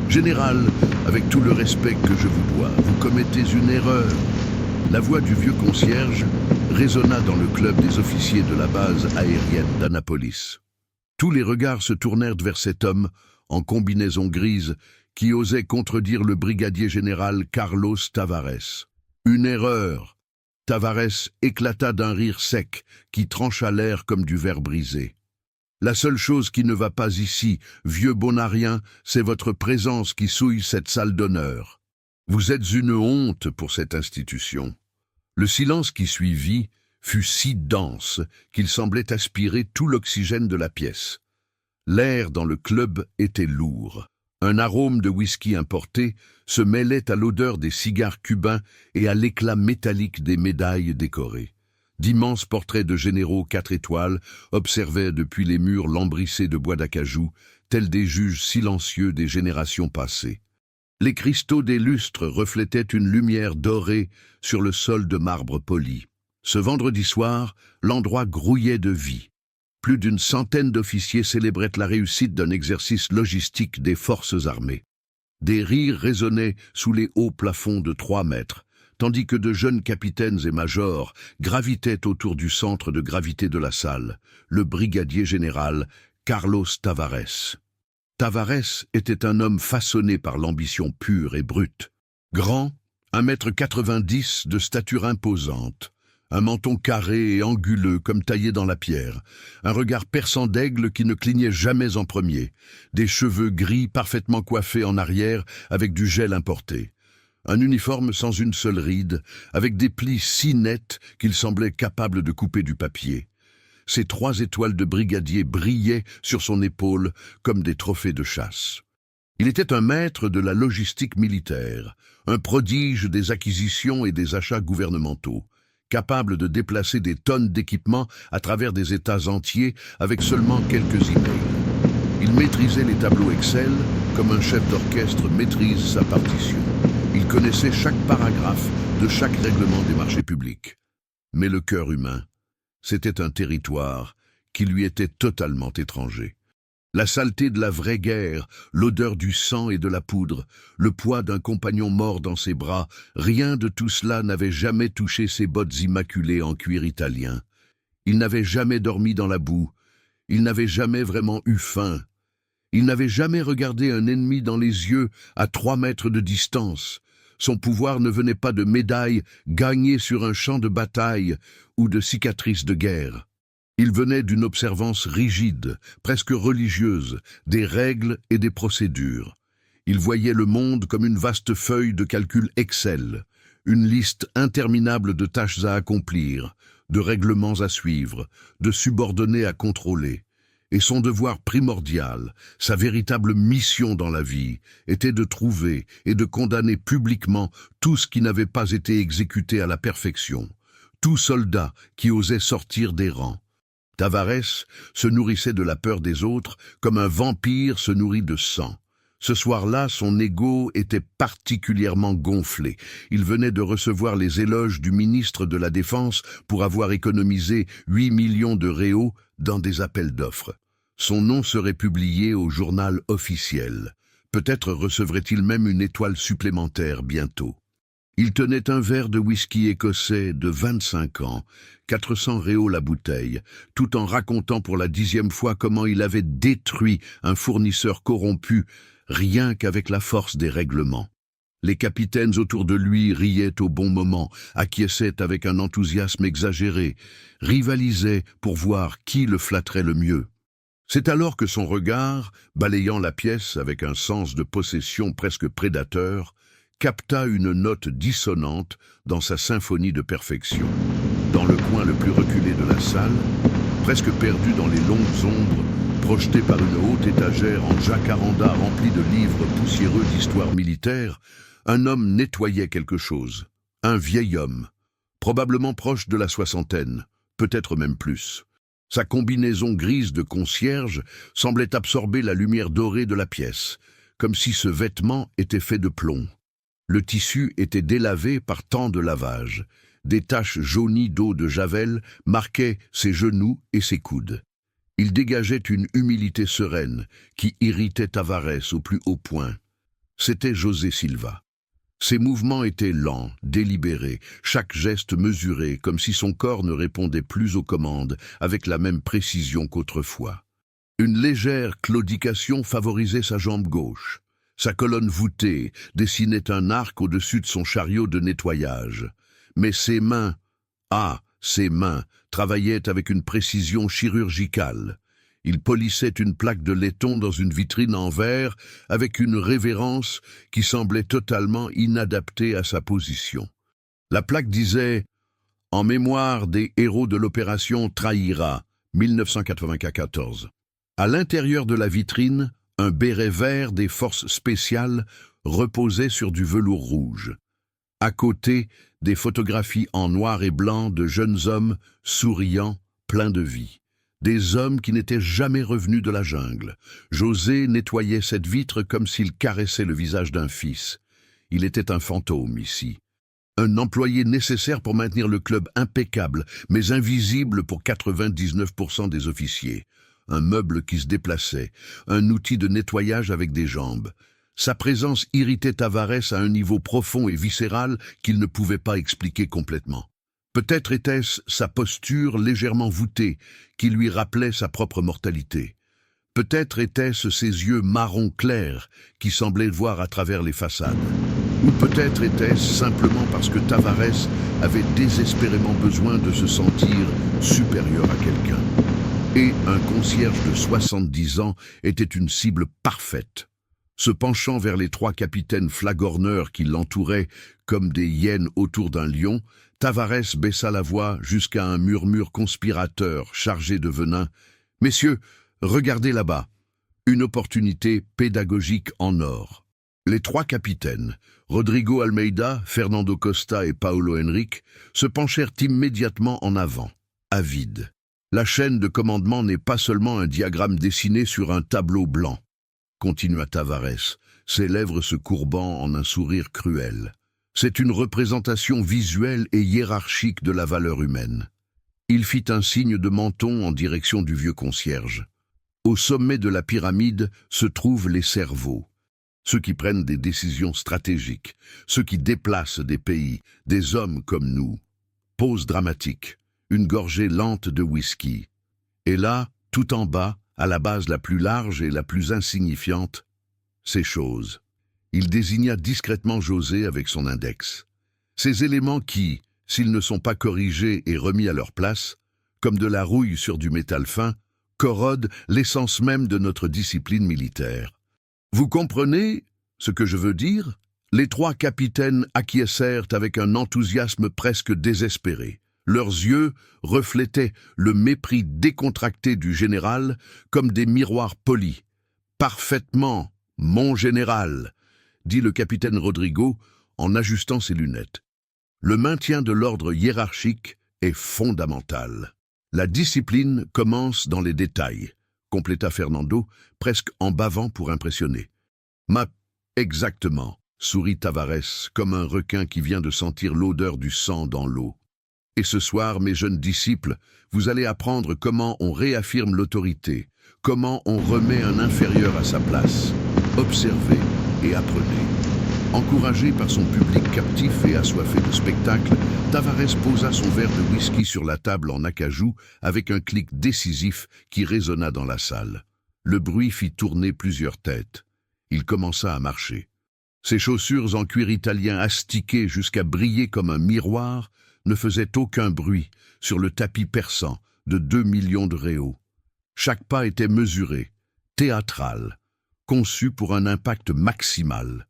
Général, avec tout le respect que je vous dois, vous commettez une erreur. La voix du vieux concierge résonna dans le club des officiers de la base aérienne d'Annapolis. Tous les regards se tournèrent vers cet homme, en combinaison grise, qui osait contredire le brigadier général Carlos Tavares. Une erreur. Tavares éclata d'un rire sec, qui trancha l'air comme du verre brisé. La seule chose qui ne va pas ici, vieux bonarien, c'est votre présence qui souille cette salle d'honneur. Vous êtes une honte pour cette institution. Le silence qui suivit fut si dense qu'il semblait aspirer tout l'oxygène de la pièce. L'air dans le club était lourd. Un arôme de whisky importé se mêlait à l'odeur des cigares cubains et à l'éclat métallique des médailles décorées. D'immenses portraits de généraux 4 étoiles observaient depuis les murs lambrissés de bois d'acajou, tels des juges silencieux des générations passées. Les cristaux des lustres reflétaient une lumière dorée sur le sol de marbre poli. Ce vendredi soir, l'endroit grouillait de vie. Plus d'une centaine d'officiers célébraient la réussite d'un exercice logistique des forces armées. Des rires résonnaient sous les hauts plafonds de 3 mètres, tandis que de jeunes capitaines et majors gravitaient autour du centre de gravité de la salle, le brigadier général Carlos Tavares. Tavares était un homme façonné par l'ambition pure et brute. Grand, 1,90 m de stature imposante, un menton carré et anguleux comme taillé dans la pierre, un regard perçant d'aigle qui ne clignait jamais en premier, des cheveux gris parfaitement coiffés en arrière avec du gel importé. Un uniforme sans une seule ride, avec des plis si nets qu'il semblait capable de couper du papier. Ses 3 étoiles de brigadier brillaient sur son épaule comme des trophées de chasse. Il était un maître de la logistique militaire, un prodige des acquisitions et des achats gouvernementaux, capable de déplacer des tonnes d'équipements à travers des États entiers avec seulement quelques emails. Il maîtrisait les tableaux Excel comme un chef d'orchestre maîtrise sa partition. Il connaissait chaque paragraphe de chaque règlement des marchés publics. Mais le cœur humain, c'était un territoire qui lui était totalement étranger. La saleté de la vraie guerre, l'odeur du sang et de la poudre, le poids d'un compagnon mort dans ses bras, rien de tout cela n'avait jamais touché ses bottes immaculées en cuir italien. Il n'avait jamais dormi dans la boue, il n'avait jamais vraiment eu faim. Il n'avait jamais regardé un ennemi dans les yeux à 3 mètres de distance. Son pouvoir ne venait pas de médailles gagnées sur un champ de bataille ou de cicatrices de guerre. Il venait d'une observance rigide, presque religieuse, des règles et des procédures. Il voyait le monde comme une vaste feuille de calcul Excel, une liste interminable de tâches à accomplir, de règlements à suivre, de subordonnés à contrôler. Et son devoir primordial, sa véritable mission dans la vie, était de trouver et de condamner publiquement tout ce qui n'avait pas été exécuté à la perfection, tout soldat qui osait sortir des rangs. Tavares se nourrissait de la peur des autres comme un vampire se nourrit de sang. Ce soir-là, son ego était particulièrement gonflé. Il venait de recevoir les éloges du ministre de la Défense pour avoir économisé 8 millions de réaux dans des appels d'offres. Son nom serait publié au journal officiel. Peut-être recevrait-il même une étoile supplémentaire bientôt. Il tenait un verre de whisky écossais de 25 ans, 400 réaux la bouteille, tout en racontant pour la 10e fois comment il avait détruit un fournisseur corrompu, rien qu'avec la force des règlements. Les capitaines autour de lui riaient au bon moment, acquiesçaient avec un enthousiasme exagéré, rivalisaient pour voir qui le flatterait le mieux. C'est alors que son regard, balayant la pièce avec un sens de possession presque prédateur, capta une note dissonante dans sa symphonie de perfection. Dans le coin le plus reculé de la salle, presque perdu dans les longues ombres, projeté par une haute étagère en jacaranda remplie de livres poussiéreux d'histoire militaire, un homme nettoyait quelque chose. Un vieil homme, probablement proche de la 60aine, peut-être même plus. Sa combinaison grise de concierge semblait absorber la lumière dorée de la pièce, comme si ce vêtement était fait de plomb. Le tissu était délavé par tant de lavage. Des taches jaunies d'eau de javel marquaient ses genoux et ses coudes. Il dégageait une humilité sereine qui irritait Tavares au plus haut point. C'était José Silva. Ses mouvements étaient lents, délibérés, chaque geste mesuré, comme si son corps ne répondait plus aux commandes avec la même précision qu'autrefois. Une légère claudication favorisait sa jambe gauche. Sa colonne voûtée dessinait un arc au-dessus de son chariot de nettoyage. Mais ses mains, ses mains, travaillaient avec une précision chirurgicale. Il polissait une plaque de laiton dans une vitrine en verre avec une révérence qui semblait totalement inadaptée à sa position. La plaque disait « En mémoire des héros de l'opération Traira, 1994 ». À l'intérieur de la vitrine, un béret vert des forces spéciales reposait sur du velours rouge. À côté, des photographies en noir et blanc de jeunes hommes souriants, pleins de vie. Des hommes qui n'étaient jamais revenus de la jungle. José nettoyait cette vitre comme s'il caressait le visage d'un fils. Il était un fantôme ici. Un employé nécessaire pour maintenir le club impeccable, mais invisible pour 99% des officiers. Un meuble qui se déplaçait, un outil de nettoyage avec des jambes. Sa présence irritait Tavares à un niveau profond et viscéral qu'il ne pouvait pas expliquer complètement. Peut-être était-ce sa posture légèrement voûtée qui lui rappelait sa propre mortalité. Peut-être étaient-ce ses yeux marron clair qui semblaient voir à travers les façades. Ou peut-être était-ce simplement parce que Tavares avait désespérément besoin de se sentir supérieur à quelqu'un. Et un concierge de 70 ans était une cible parfaite. Se penchant vers les trois capitaines flagorneurs qui l'entouraient comme des hyènes autour d'un lion, Tavares baissa la voix jusqu'à un murmure conspirateur chargé de venin. « Messieurs, regardez là-bas. Une opportunité pédagogique en or. » Les trois capitaines, Rodrigo Almeida, Fernando Costa et Paulo Henrique, se penchèrent immédiatement en avant, avides. La chaîne de commandement n'est pas seulement un diagramme dessiné sur un tableau blanc, continua Tavares, ses lèvres se courbant en un sourire cruel. C'est une représentation visuelle et hiérarchique de la valeur humaine. Il fit un signe de menton en direction du vieux concierge. Au sommet de la pyramide se trouvent les cerveaux, ceux qui prennent des décisions stratégiques, ceux qui déplacent des pays, des hommes comme nous. Pause dramatique, une gorgée lente de whisky. Et là, tout en bas, à la base la plus large et la plus insignifiante, ces choses. Il désigna discrètement José avec son index. Ces éléments qui, s'ils ne sont pas corrigés et remis à leur place, comme de la rouille sur du métal fin, corrodent l'essence même de notre discipline militaire. Vous comprenez ce que je veux dire? Les trois capitaines acquiescèrent avec un enthousiasme presque désespéré. Leurs yeux reflétaient le mépris décontracté du général comme des miroirs polis. « Parfaitement, mon général !» dit le capitaine Rodrigo en ajustant ses lunettes. Le maintien de l'ordre hiérarchique est fondamental. La discipline commence dans les détails, compléta Fernando, presque en bavant pour impressionner. Exactement, sourit Tavares, comme un requin qui vient de sentir l'odeur du sang dans l'eau. Et ce soir, mes jeunes disciples, vous allez apprendre comment on réaffirme l'autorité, comment on remet un inférieur à sa place. Observez et apprenez. Encouragé par son public captif et assoiffé de spectacle, Tavares posa son verre de whisky sur la table en acajou avec un clic décisif qui résonna dans la salle. Le bruit fit tourner plusieurs têtes. Il commença à marcher. Ses chaussures en cuir italien astiquées jusqu'à briller comme un miroir ne faisaient aucun bruit sur le tapis perçant de 2 millions de réaux. Chaque pas était mesuré, théâtral, conçu pour un impact maximal.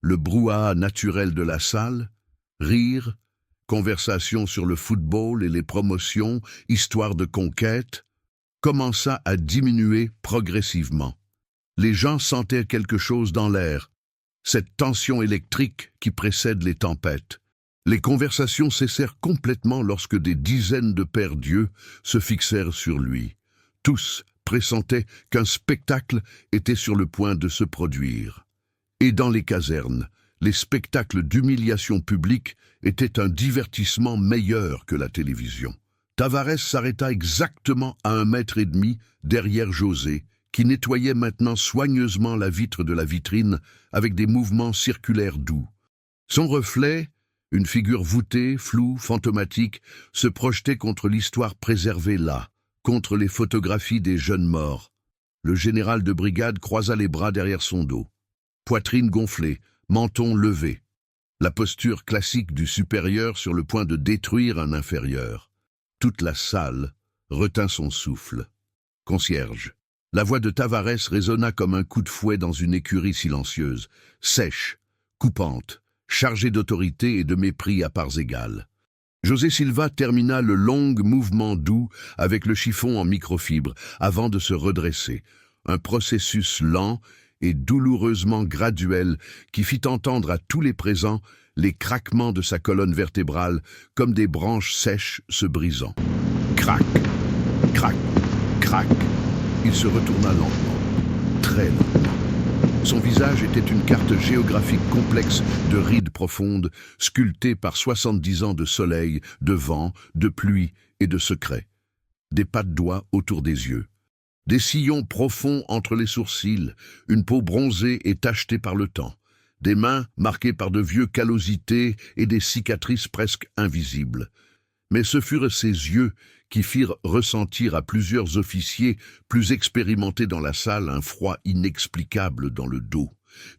Le brouhaha naturel de la salle, rire, conversation sur le football et les promotions, histoire de conquête, commença à diminuer progressivement. Les gens sentaient quelque chose dans l'air, cette tension électrique qui précède les tempêtes. Les conversations cessèrent complètement lorsque des dizaines de pères d'yeux se fixèrent sur lui. Tous pressentaient qu'un spectacle était sur le point de se produire. Et dans les casernes, les spectacles d'humiliation publique étaient un divertissement meilleur que la télévision. Tavares s'arrêta exactement à 1,5 mètre derrière José, qui nettoyait maintenant soigneusement la vitre de la vitrine avec des mouvements circulaires doux. Son reflet, une figure voûtée, floue, fantomatique, se projetait contre l'histoire préservée là, contre les photographies des jeunes morts. Le général de brigade croisa les bras derrière son dos. Poitrine gonflée, menton levé. La posture classique du supérieur sur le point de détruire un inférieur. Toute la salle retint son souffle. Concierge. La voix de Tavares résonna comme un coup de fouet dans une écurie silencieuse, sèche, coupante, chargée d'autorité et de mépris à parts égales. José Silva termina le long mouvement doux avec le chiffon en microfibre avant de se redresser, un processus lent et douloureusement graduel qui fit entendre à tous les présents les craquements de sa colonne vertébrale comme des branches sèches se brisant. Crac, crac, crac. Il se retourna lentement, très lentement. Son visage était une carte géographique complexe de rides profondes, sculptée par 70 ans de soleil, de vent, de pluie et de secrets. Des pas de doigts autour des yeux. Des sillons profonds entre les sourcils, une peau bronzée et tachetée par le temps. Des mains marquées par de vieux callosités et des cicatrices presque invisibles. Mais ce furent ses yeux qui firent ressentir à plusieurs officiers plus expérimentés dans la salle un froid inexplicable dans le dos.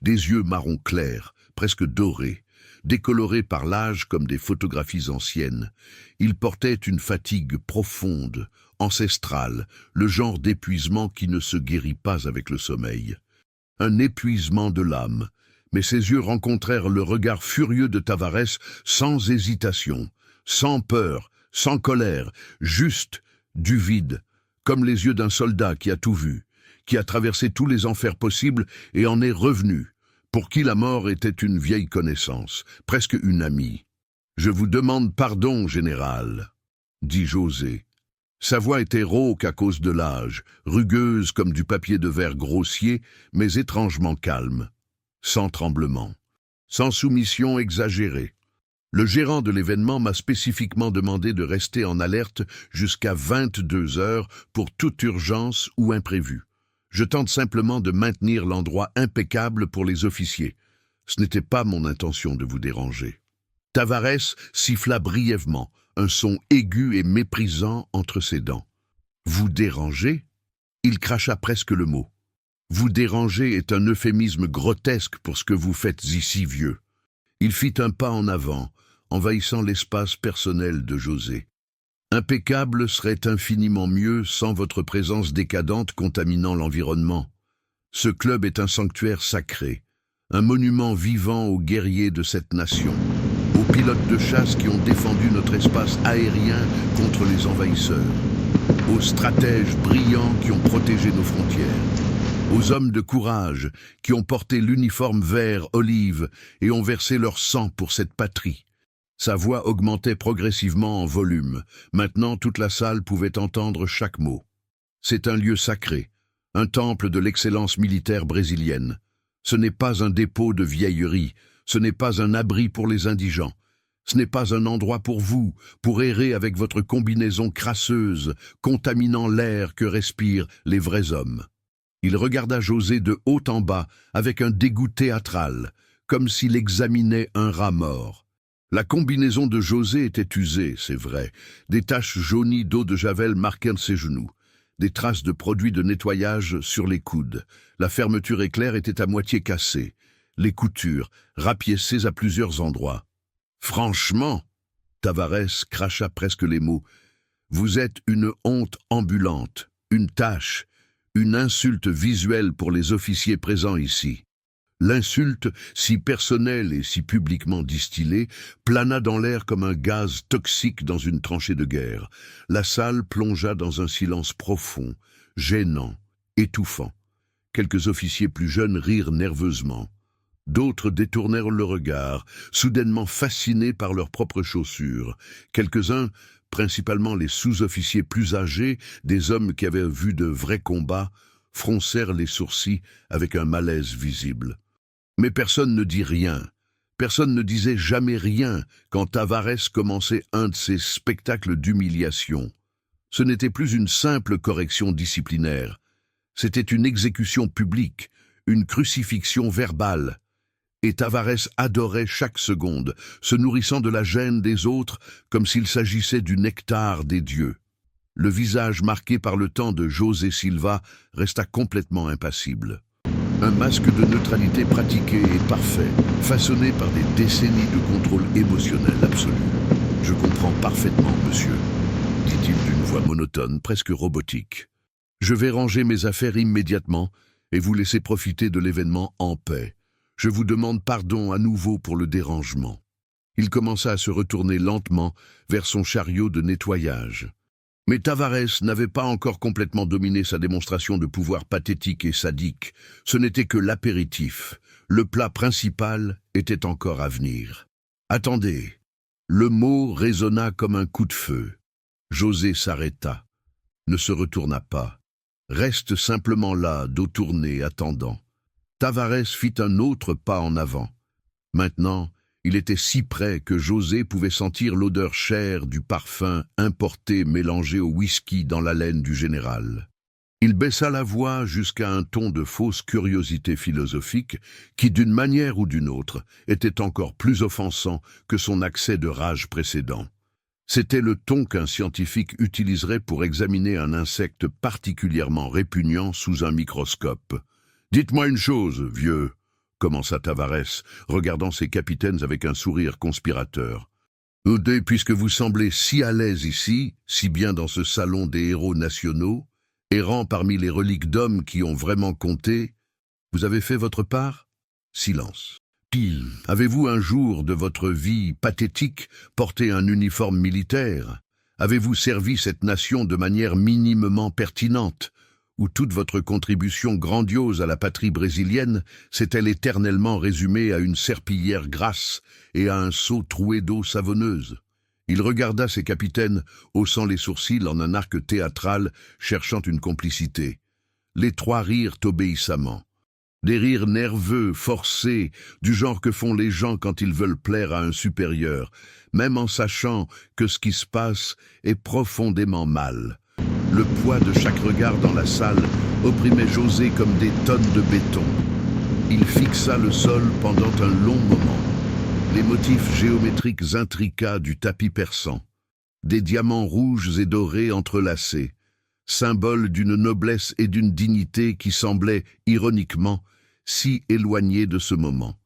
Des yeux marron clair, presque dorés, décolorés par l'âge comme des photographies anciennes. Ils portaient une fatigue profonde, ancestrale, le genre d'épuisement qui ne se guérit pas avec le sommeil. Un épuisement de l'âme, mais ses yeux rencontrèrent le regard furieux de Tavares sans hésitation, sans peur, sans colère, juste du vide, comme les yeux d'un soldat qui a tout vu, qui a traversé tous les enfers possibles et en est revenu, pour qui la mort était une vieille connaissance, presque une amie. « Je vous demande pardon, général, » dit José. Sa voix était rauque à cause de l'âge, rugueuse comme du papier de verre grossier, mais étrangement calme, sans tremblement, sans soumission exagérée. Le gérant de l'événement m'a spécifiquement demandé de rester en alerte jusqu'à 22 heures pour toute urgence ou imprévu. Je tente simplement de maintenir l'endroit impeccable pour les officiers. Ce n'était pas mon intention de vous déranger. Tavares siffla brièvement, un son aigu et méprisant entre ses dents. « Vous déranger ?» Il cracha presque le mot. « Vous déranger est un euphémisme grotesque pour ce que vous faites ici, vieux. » Il fit un pas en avant, envahissant l'espace personnel de José. Impeccable serait infiniment mieux sans votre présence décadente contaminant l'environnement. Ce club est un sanctuaire sacré, un monument vivant aux guerriers de cette nation, aux pilotes de chasse qui ont défendu notre espace aérien contre les envahisseurs, aux stratèges brillants qui ont protégé nos frontières, aux hommes de courage qui ont porté l'uniforme vert olive et ont versé leur sang pour cette patrie. Sa voix augmentait progressivement en volume. Maintenant, toute la salle pouvait entendre chaque mot. C'est un lieu sacré, un temple de l'excellence militaire brésilienne. Ce n'est pas un dépôt de vieilleries, ce n'est pas un abri pour les indigents. Ce n'est pas un endroit pour vous, pour errer avec votre combinaison crasseuse, contaminant l'air que respirent les vrais hommes. Il regarda José de haut en bas, avec un dégoût théâtral, comme s'il examinait un rat mort. La combinaison de José était usée, c'est vrai. Des taches jaunies d'eau de javel marquèrent ses genoux. Des traces de produits de nettoyage sur les coudes. La fermeture éclair était à moitié cassée. Les coutures, rapiécées à plusieurs endroits. « Franchement !» Tavares cracha presque les mots. « Vous êtes une honte ambulante, une tâche, une insulte visuelle pour les officiers présents ici. » L'insulte, si personnelle et si publiquement distillée, plana dans l'air comme un gaz toxique dans une tranchée de guerre. La salle plongea dans un silence profond, gênant, étouffant. Quelques officiers plus jeunes rirent nerveusement. D'autres détournèrent le regard, soudainement fascinés par leurs propres chaussures. Quelques-uns, principalement les sous-officiers plus âgés, des hommes qui avaient vu de vrais combats, froncèrent les sourcils avec un malaise visible. Mais personne ne dit rien. Personne ne disait jamais rien quand Tavares commençait un de ses spectacles d'humiliation. Ce n'était plus une simple correction disciplinaire. C'était une exécution publique, une crucifixion verbale. Et Tavares adorait chaque seconde, se nourrissant de la gêne des autres comme s'il s'agissait du nectar des dieux. Le visage marqué par le temps de José Silva resta complètement impassible. Un masque de neutralité pratiqué et parfait, façonné par des décennies de contrôle émotionnel absolu. « Je comprends parfaitement, monsieur », dit-il d'une voix monotone, presque robotique. « Je vais ranger mes affaires immédiatement et vous laisser profiter de l'événement en paix. Je vous demande pardon à nouveau pour le dérangement. » Il commença à se retourner lentement vers son chariot de nettoyage. Mais Tavares n'avait pas encore complètement dominé sa démonstration de pouvoir pathétique et sadique. Ce n'était que l'apéritif. Le plat principal était encore à venir. « Attendez !» Le mot résonna comme un coup de feu. José s'arrêta, ne se retourna pas. Reste simplement là, dos tourné, attendant. Tavares fit un autre pas en avant. Maintenant, il était si près que José pouvait sentir l'odeur chère du parfum importé mélangé au whisky dans l'haleine du général. Il baissa la voix jusqu'à un ton de fausse curiosité philosophique qui, d'une manière ou d'une autre, était encore plus offensant que son accès de rage précédent. C'était le ton qu'un scientifique utiliserait pour examiner un insecte particulièrement répugnant sous un microscope. « Dites-moi une chose, vieux », commença Tavares, regardant ses capitaines avec un sourire conspirateur. « Puisque vous semblez si à l'aise ici, si bien dans ce salon des héros nationaux, errant parmi les reliques d'hommes qui ont vraiment compté, vous avez fait votre part ?» Silence. « Avez-vous un jour de votre vie pathétique porté un uniforme militaire? Avez-vous servi cette nation de manière minimement pertinente? Ou toute votre contribution grandiose à la patrie brésilienne s'est-elle éternellement résumée à une serpillière grasse et à un seau troué d'eau savonneuse? » Il regarda ses capitaines, haussant les sourcils en un arc théâtral, cherchant une complicité. Les trois rirent obéissamment. Des rires nerveux, forcés, du genre que font les gens quand ils veulent plaire à un supérieur, même en sachant que ce qui se passe est profondément mal. Le poids de chaque regard dans la salle opprimait José comme des tonnes de béton. Il fixa le sol pendant un long moment. Les motifs géométriques intricats du tapis persan, des diamants rouges et dorés entrelacés, symbole d'une noblesse et d'une dignité qui semblaient, ironiquement, si éloignés de ce moment.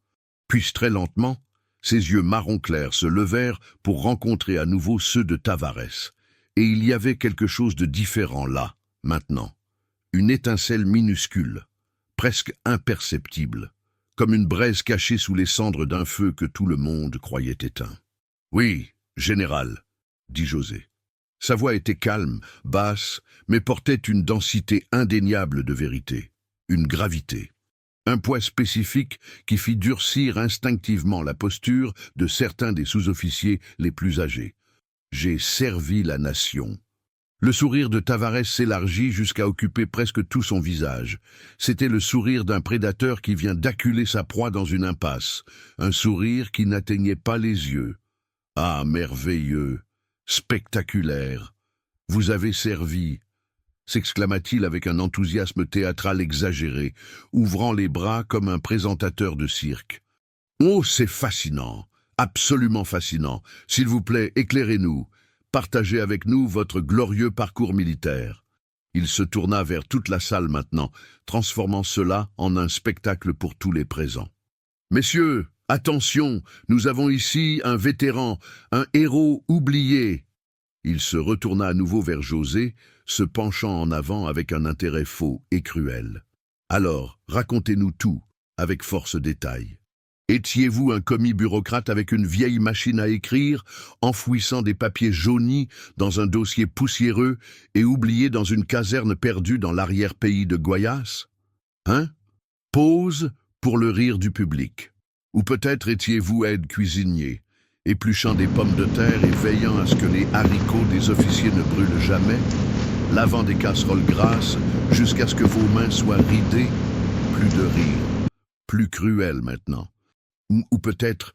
Puis très lentement, ses yeux marron clair se levèrent pour rencontrer à nouveau ceux de Tavares. Et il y avait quelque chose de différent là, maintenant. Une étincelle minuscule, presque imperceptible, comme une braise cachée sous les cendres d'un feu que tout le monde croyait éteint. « Oui, général, » dit José. Sa voix était calme, basse, mais portait une densité indéniable de vérité, une gravité. Un poids spécifique qui fit durcir instinctivement la posture de certains des sous-officiers les plus âgés. « J'ai servi la nation. » Le sourire de Tavares s'élargit jusqu'à occuper presque tout son visage. C'était le sourire d'un prédateur qui vient d'acculer sa proie dans une impasse, un sourire qui n'atteignait pas les yeux. « Ah, merveilleux, spectaculaire, vous avez servi !» s'exclama-t-il avec un enthousiasme théâtral exagéré, ouvrant les bras comme un présentateur de cirque. « Oh, c'est fascinant, absolument fascinant. S'il vous plaît, éclairez-nous. Partagez avec nous votre glorieux parcours militaire. » Il se tourna vers toute la salle maintenant, transformant cela en un spectacle pour tous les présents. « Messieurs, attention, nous avons ici un vétéran, un héros oublié. » Il se retourna à nouveau vers José, se penchant en avant avec un intérêt faux et cruel. « Alors, racontez-nous tout, avec force détail. Étiez-vous un commis bureaucrate avec une vieille machine à écrire, enfouissant des papiers jaunis dans un dossier poussiéreux et oublié dans une caserne perdue dans l'arrière-pays de Guayas? Hein? Pause pour le rire du public. Ou peut-être étiez-vous aide cuisinier, épluchant des pommes de terre et veillant à ce que les haricots des officiers ne brûlent jamais, lavant des casseroles grasses jusqu'à ce que vos mains soient ridées? Plus de rire, plus cruel maintenant. Ou peut-être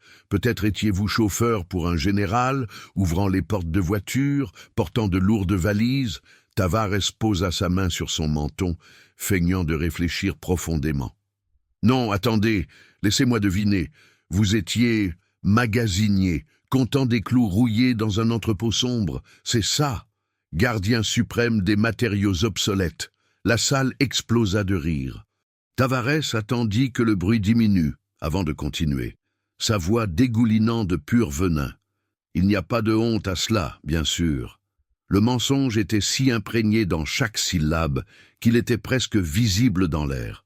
étiez-vous chauffeur pour un général, ouvrant les portes de voiture, portant de lourdes valises. Tavares posa sa main sur son menton, feignant de réfléchir profondément. « Non, attendez, laissez-moi deviner. Vous étiez magasinier, comptant des clous rouillés dans un entrepôt sombre. C'est ça, gardien suprême des matériaux obsolètes. » La salle explosa de rire. Tavares attendit que le bruit diminue avant de continuer, sa voix dégoulinant de pur venin. Il n'y a pas de honte à cela, bien sûr. Le mensonge était si imprégné dans chaque syllabe qu'il était presque visible dans l'air.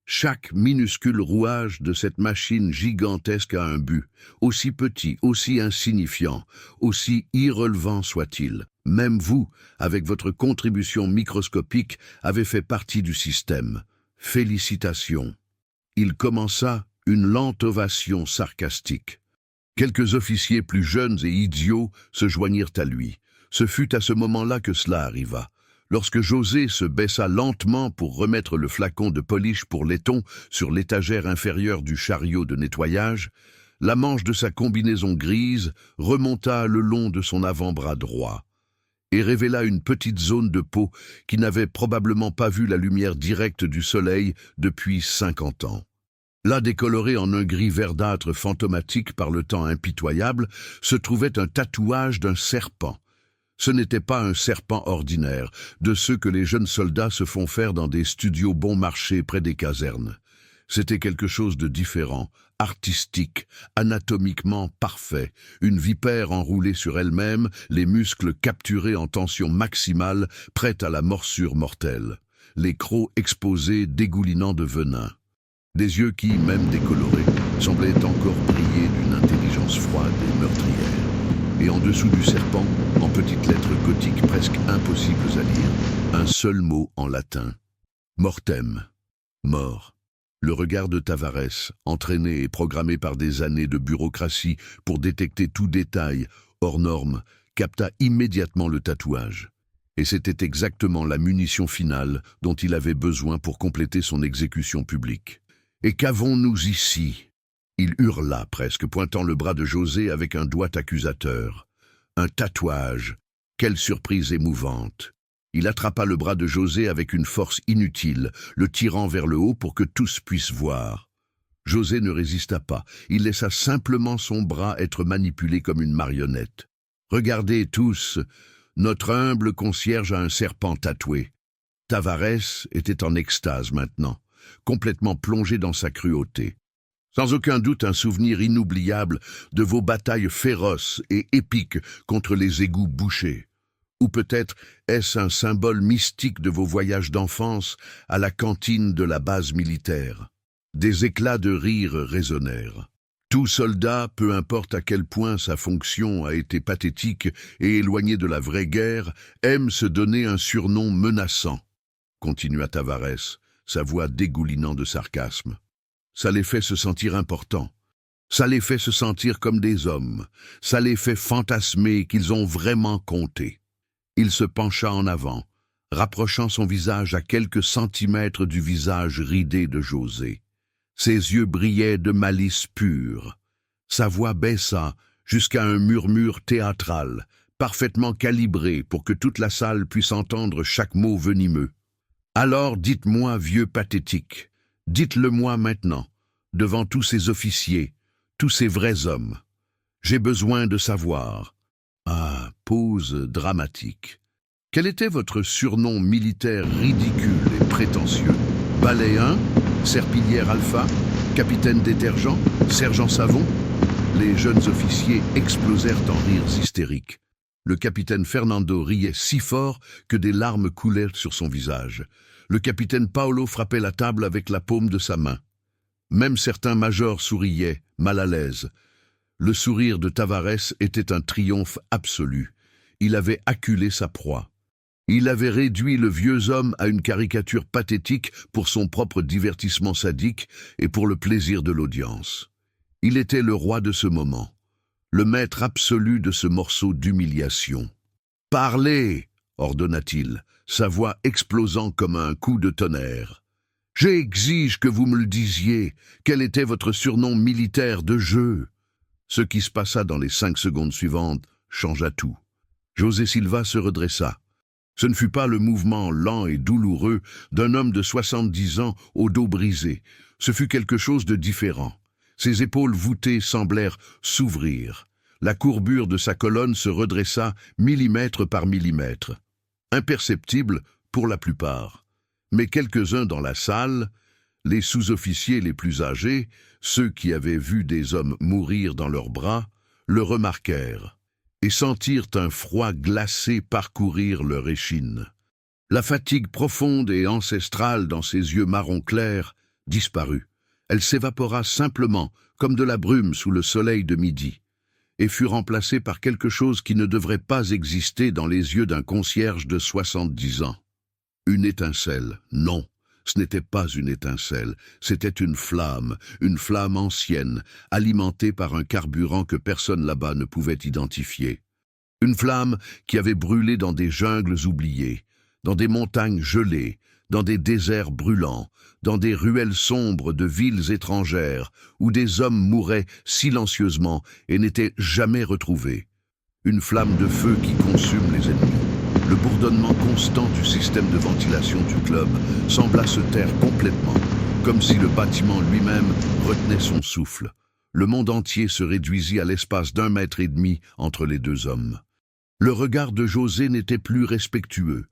Chaque minuscule rouage de cette machine gigantesque a un but, aussi petit, aussi insignifiant, aussi irrelevant soit-il. Même vous, avec votre contribution microscopique, avez fait partie du système. Félicitations. Il commença une lente ovation sarcastique. Quelques officiers plus jeunes et idiots se joignirent à lui. Ce fut à ce moment-là que cela arriva. Lorsque José se baissa lentement pour remettre le flacon de polish pour laiton sur l'étagère inférieure du chariot de nettoyage, la manche de sa combinaison grise remonta le long de son avant-bras droit et révéla une petite zone de peau qui n'avait probablement pas vu la lumière directe du soleil depuis 50 ans. Là, décoloré en un gris verdâtre fantomatique par le temps impitoyable, se trouvait un tatouage d'un serpent. Ce n'était pas un serpent ordinaire, de ceux que les jeunes soldats se font faire dans des studios bon marché près des casernes. C'était quelque chose de différent, artistique, anatomiquement parfait, une vipère enroulée sur elle-même, les muscles capturés en tension maximale, prête à la morsure mortelle, les crocs exposés dégoulinant de venin. Des yeux qui, même décolorés, semblaient encore briller d'une intelligence froide et meurtrière. Et en dessous du serpent, en petites lettres gothiques presque impossibles à lire, un seul mot en latin. Mortem. Mort. Le regard de Tavares, entraîné et programmé par des années de bureaucratie pour détecter tout détail, hors norme, capta immédiatement le tatouage. Et c'était exactement la munition finale dont il avait besoin pour compléter son exécution publique. « Et qu'avons-nous ici ?» Il hurla presque, pointant le bras de José avec un doigt accusateur. Un tatouage. Quelle surprise émouvante. Il attrapa le bras de José avec une force inutile, le tirant vers le haut pour que tous puissent voir. José ne résista pas. Il laissa simplement son bras être manipulé comme une marionnette. « Regardez tous, notre humble concierge a un serpent tatoué. » Tavares était en extase maintenant, complètement plongé dans sa cruauté. Sans aucun doute un souvenir inoubliable de vos batailles féroces et épiques contre les égouts bouchés. Ou peut-être est-ce un symbole mystique de vos voyages d'enfance à la cantine de la base militaire. Des éclats de rire résonnèrent. Tout soldat, peu importe à quel point sa fonction a été pathétique et éloignée de la vraie guerre, aime se donner un surnom menaçant, continua Tavares, sa voix dégoulinant de sarcasme. Ça les fait se sentir importants. Ça les fait se sentir comme des hommes. Ça les fait fantasmer qu'ils ont vraiment compté. Il se pencha en avant, rapprochant son visage à quelques centimètres du visage ridé de José. Ses yeux brillaient de malice pure. Sa voix baissa jusqu'à un murmure théâtral, parfaitement calibré pour que toute la salle puisse entendre chaque mot venimeux. « Alors dites-moi, vieux pathétique, dites-le-moi maintenant, devant tous ces officiers, tous ces vrais hommes. J'ai besoin de savoir. » Ah, pause dramatique. Quel était votre surnom militaire ridicule et prétentieux? Baléen? Serpillière Alpha? Capitaine Détergent? Sergent Savon? Les jeunes officiers explosèrent en rires hystériques. Le capitaine Fernando riait si fort que des larmes coulèrent sur son visage. Le capitaine Paolo frappait la table avec la paume de sa main. Même certains majors souriaient, mal à l'aise. Le sourire de Tavares était un triomphe absolu. Il avait acculé sa proie. Il avait réduit le vieux homme à une caricature pathétique pour son propre divertissement sadique et pour le plaisir de l'audience. Il était le roi de ce moment, le maître absolu de ce morceau d'humiliation. « Parlez !» ordonna-t-il, sa voix explosant comme un coup de tonnerre. « J'exige que vous me le disiez. Quel était votre surnom militaire de jeu ?» Ce qui se passa dans les 5 secondes suivantes changea tout. José Silva se redressa. Ce ne fut pas le mouvement lent et douloureux d'un homme de 70 ans au dos brisé. Ce fut quelque chose de différent. Ses épaules voûtées semblèrent s'ouvrir. La courbure de sa colonne se redressa millimètre par millimètre. Imperceptible pour la plupart. Mais quelques-uns dans la salle, les sous-officiers les plus âgés, ceux qui avaient vu des hommes mourir dans leurs bras, le remarquèrent et sentirent un froid glacé parcourir leur échine. La fatigue profonde et ancestrale dans ses yeux marron clair disparut. Elle s'évapora simplement, comme de la brume sous le soleil de midi, et fut remplacée par quelque chose qui ne devrait pas exister dans les yeux d'un concierge de 70 ans. Une étincelle, non, ce n'était pas une étincelle, c'était une flamme ancienne, alimentée par un carburant que personne là-bas ne pouvait identifier. Une flamme qui avait brûlé dans des jungles oubliées, dans des montagnes gelées, dans des déserts brûlants, dans des ruelles sombres de villes étrangères, où des hommes mouraient silencieusement et n'étaient jamais retrouvés. Une flamme de feu qui consume les ennemis. Le bourdonnement constant du système de ventilation du club sembla se taire complètement, comme si le bâtiment lui-même retenait son souffle. Le monde entier se réduisit à l'espace d'1,5 mètre entre les deux hommes. Le regard de José n'était plus respectueux.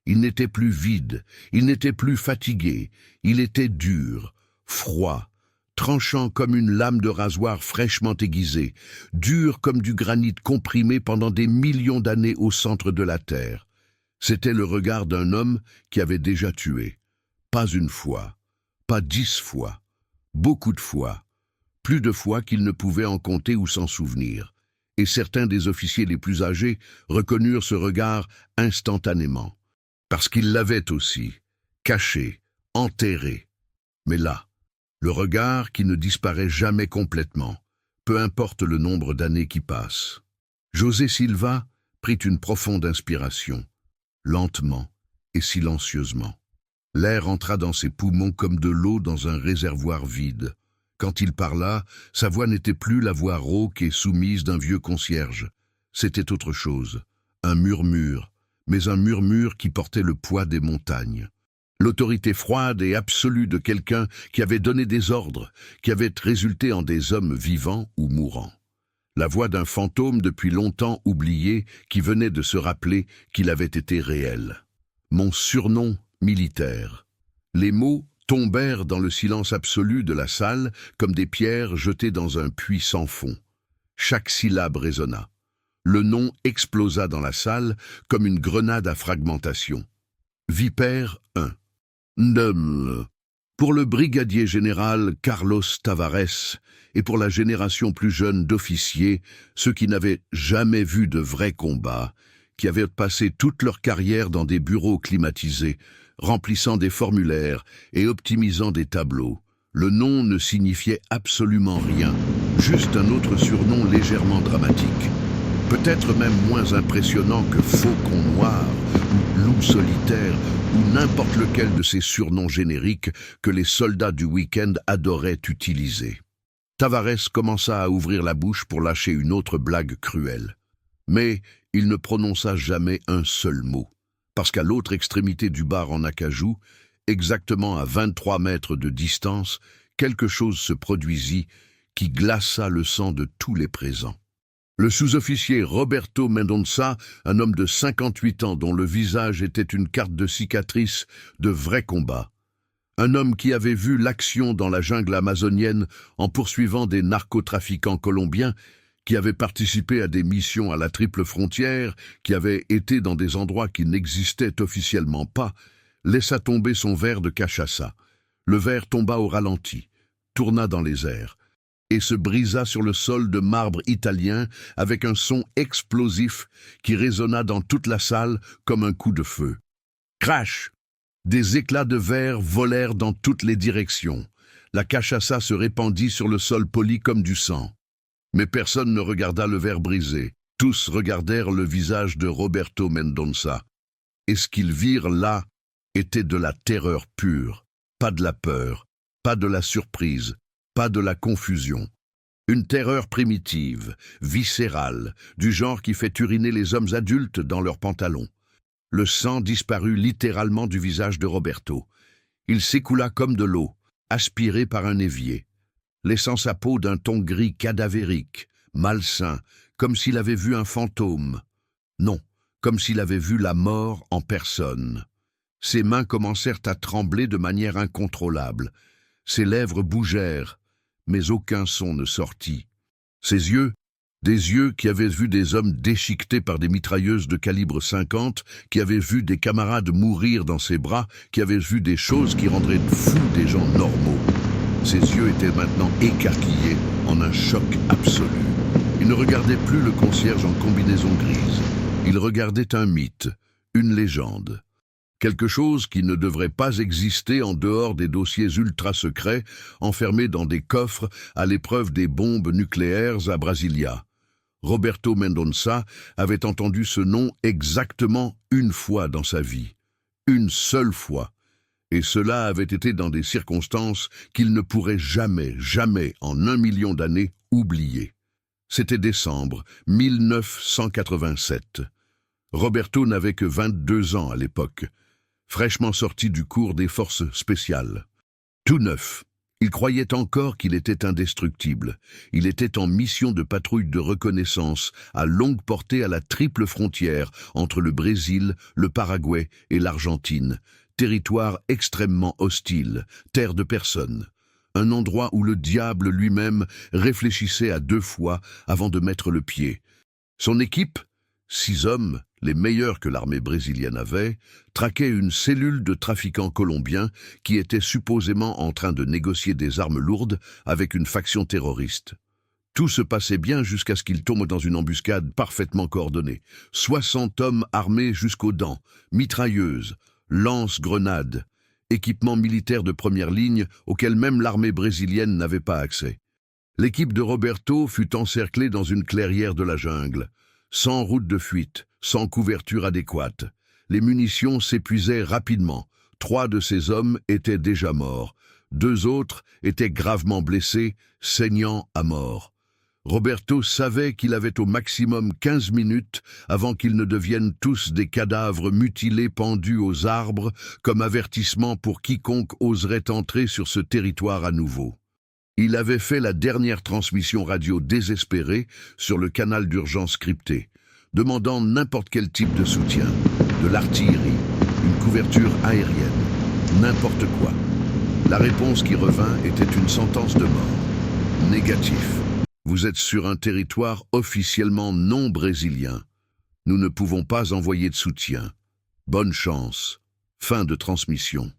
Il n'était plus vide, il n'était plus fatigué, il était dur, froid, tranchant comme une lame de rasoir fraîchement aiguisée, dur comme du granit comprimé pendant des millions d'années au centre de la terre. C'était le regard d'un homme qui avait déjà tué. Pas une fois, pas 10 fois, beaucoup de fois, plus de fois qu'il ne pouvait en compter ou s'en souvenir. Et certains des officiers les plus âgés reconnurent ce regard instantanément. Parce qu'il l'avait aussi, caché, enterré. Mais là, le regard qui ne disparaît jamais complètement, peu importe le nombre d'années qui passent. José Silva prit une profonde inspiration, lentement et silencieusement. L'air entra dans ses poumons comme de l'eau dans un réservoir vide. Quand il parla, sa voix n'était plus la voix rauque et soumise d'un vieux concierge. C'était autre chose, un murmure, mais un murmure qui portait le poids des montagnes. L'autorité froide et absolue de quelqu'un qui avait donné des ordres, qui avait résulté en des hommes vivants ou mourants. La voix d'un fantôme depuis longtemps oublié qui venait de se rappeler qu'il avait été réel. Mon surnom militaire. Les mots tombèrent dans le silence absolu de la salle comme des pierres jetées dans un puits sans fond. Chaque syllabe résonna. Le nom explosa dans la salle comme une grenade à fragmentation. Vipère 1. Ndum. Pour le brigadier général Carlos Tavares et pour la génération plus jeune d'officiers, ceux qui n'avaient jamais vu de vrai combat, qui avaient passé toute leur carrière dans des bureaux climatisés, remplissant des formulaires et optimisant des tableaux, le nom ne signifiait absolument rien, juste un autre surnom légèrement dramatique. Peut-être même moins impressionnant que Faucon Noir ou Loup Solitaire ou n'importe lequel de ces surnoms génériques que les soldats du week-end adoraient utiliser. Tavares commença à ouvrir la bouche pour lâcher une autre blague cruelle. Mais il ne prononça jamais un seul mot, parce qu'à l'autre extrémité du bar en acajou, exactement à 23 mètres de distance, quelque chose se produisit qui glaça le sang de tous les présents. Le sous-officier Roberto Mendonça, un homme de 58 ans dont le visage était une carte de cicatrice de vrai combat. Un homme qui avait vu l'action dans la jungle amazonienne en poursuivant des narcotrafiquants colombiens, qui avait participé à des missions à la triple frontière, qui avait été dans des endroits qui n'existaient officiellement pas, laissa tomber son verre de cachaça. Le verre tomba au ralenti, tourna dans les airs, et se brisa sur le sol de marbre italien avec un son explosif qui résonna dans toute la salle comme un coup de feu. Crash! Des éclats de verre volèrent dans toutes les directions. La cachaça se répandit sur le sol poli comme du sang. Mais personne ne regarda le verre brisé. Tous regardèrent le visage de Roberto Mendonça. Et ce qu'ils virent là était de la terreur pure, pas de la peur, pas de la surprise, pas de la confusion. Une terreur primitive, viscérale, du genre qui fait uriner les hommes adultes dans leurs pantalons. Le sang disparut littéralement du visage de Roberto. Il s'écoula comme de l'eau, aspiré par un évier, laissant sa peau d'un ton gris cadavérique, malsain, comme s'il avait vu un fantôme. Non, comme s'il avait vu la mort en personne. Ses mains commencèrent à trembler de manière incontrôlable. Ses lèvres bougèrent, mais aucun son ne sortit. Ses yeux, des yeux qui avaient vu des hommes déchiquetés par des mitrailleuses de calibre 50, qui avaient vu des camarades mourir dans ses bras, qui avaient vu des choses qui rendraient fous des gens normaux. Ses yeux étaient maintenant écarquillés en un choc absolu. Il ne regardait plus le concierge en combinaison grise. Il regardait un mythe, une légende. Quelque chose qui ne devrait pas exister en dehors des dossiers ultra-secrets enfermés dans des coffres à l'épreuve des bombes nucléaires à Brasilia. Roberto Mendonça avait entendu ce nom exactement une fois dans sa vie. Une seule fois. Et cela avait été dans des circonstances qu'il ne pourrait jamais, jamais, en 1 million d'années, oublier. C'était décembre 1987. Roberto n'avait que 22 ans à l'époque, fraîchement sorti du cours des forces spéciales. Tout neuf, il croyait encore qu'il était indestructible. Il était en mission de patrouille de reconnaissance, à longue portée à la triple frontière entre le Brésil, le Paraguay et l'Argentine, territoire extrêmement hostile, terre de personne. Un endroit où le diable lui-même réfléchissait à 2 fois avant de mettre le pied. Son équipe, 6 hommes, les meilleurs que l'armée brésilienne avait, traquait une cellule de trafiquants colombiens qui étaient supposément en train de négocier des armes lourdes avec une faction terroriste. Tout se passait bien jusqu'à ce qu'ils tombent dans une embuscade parfaitement coordonnée. 60 hommes armés jusqu'aux dents, mitrailleuses, lance-grenades, équipements militaires de première ligne auxquels même l'armée brésilienne n'avait pas accès. L'équipe de Roberto fut encerclée dans une clairière de la jungle, sans route de fuite, sans couverture adéquate. Les munitions s'épuisaient rapidement. 3 de ces hommes étaient déjà morts. 2 autres étaient gravement blessés, saignant à mort. Roberto savait qu'il avait au maximum 15 minutes avant qu'ils ne deviennent tous des cadavres mutilés pendus aux arbres comme avertissement pour quiconque oserait entrer sur ce territoire à nouveau. Il avait fait la dernière transmission radio désespérée sur le canal d'urgence crypté, demandant n'importe quel type de soutien, de l'artillerie, une couverture aérienne, n'importe quoi. La réponse qui revint était une sentence de mort. Négatif. Vous êtes sur un territoire officiellement non brésilien. Nous ne pouvons pas envoyer de soutien. Bonne chance. Fin de transmission.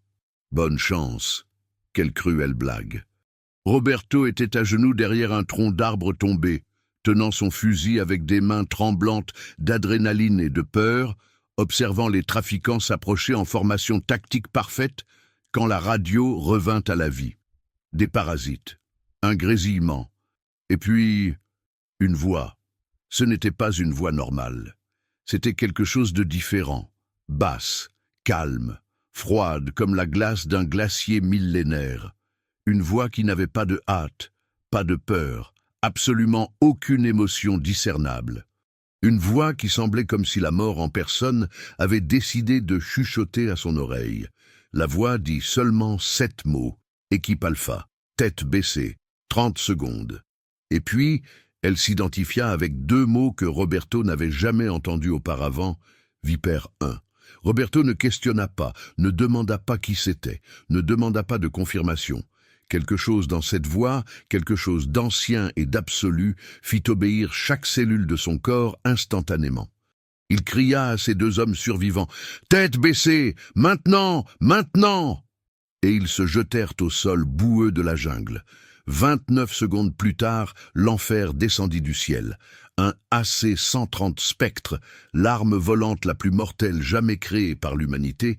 Bonne chance. Quelle cruelle blague. Roberto était à genoux derrière un tronc d'arbre tombé, tenant son fusil avec des mains tremblantes d'adrénaline et de peur, observant les trafiquants s'approcher en formation tactique parfaite, quand la radio revint à la vie. Des parasites. Un grésillement. Et puis, une voix. Ce n'était pas une voix normale. C'était quelque chose de différent, basse, calme, froide comme la glace d'un glacier millénaire. Une voix qui n'avait pas de hâte, pas de peur, absolument aucune émotion discernable. Une voix qui semblait comme si la mort en personne avait décidé de chuchoter à son oreille. La voix dit seulement 7 mots. Équipe Alpha, tête baissée, 30 secondes. Et puis, elle s'identifia avec 2 mots que Roberto n'avait jamais entendus auparavant, Vipère 1. Roberto ne questionna pas, ne demanda pas qui c'était, ne demanda pas de confirmation. Quelque chose dans cette voix, quelque chose d'ancien et d'absolu, fit obéir chaque cellule de son corps instantanément. Il cria à ces 2 hommes survivants, « Tête baissée, maintenant, maintenant !» Et ils se jetèrent au sol boueux de la jungle. 29 secondes plus tard, l'enfer descendit du ciel. Un AC-130 Spectre, l'arme volante la plus mortelle jamais créée par l'humanité,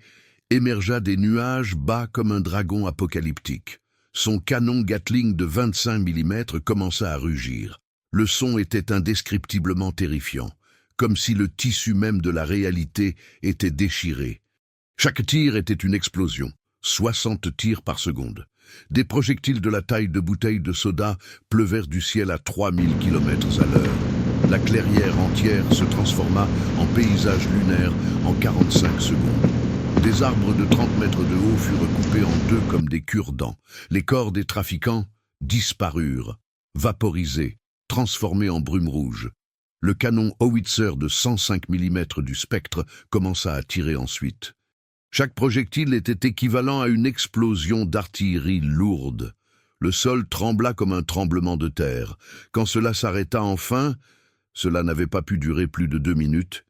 émergea des nuages bas comme un dragon apocalyptique. Son canon Gatling de 25 mm commença à rugir. Le son était indescriptiblement terrifiant, comme si le tissu même de la réalité était déchiré. Chaque tir était une explosion, 60 tirs par seconde. Des projectiles de la taille de bouteilles de soda pleuvèrent du ciel à 3000 km à l'heure. La clairière entière se transforma en paysage lunaire en 45 secondes. Des arbres de 30 mètres de haut furent coupés en deux comme des cure-dents. Les corps des trafiquants disparurent, vaporisés, transformés en brume rouge. Le canon Howitzer de 105 mm du Spectre commença à tirer ensuite. Chaque projectile était équivalent à une explosion d'artillerie lourde. Le sol trembla comme un tremblement de terre. Quand cela s'arrêta enfin, cela n'avait pas pu durer plus de 2 minutes,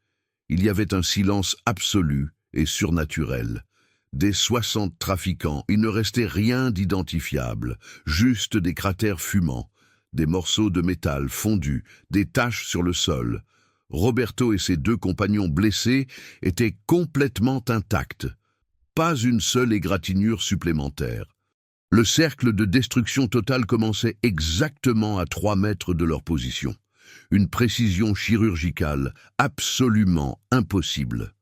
il y avait un silence absolu et surnaturel. Des 60 trafiquants, il ne restait rien d'identifiable, juste des cratères fumants, des morceaux de métal fondus, des taches sur le sol. Roberto et ses 2 compagnons blessés étaient complètement intacts. Pas une seule égratignure supplémentaire. Le cercle de destruction totale commençait exactement à 3 mètres de leur position. Une précision chirurgicale absolument impossible.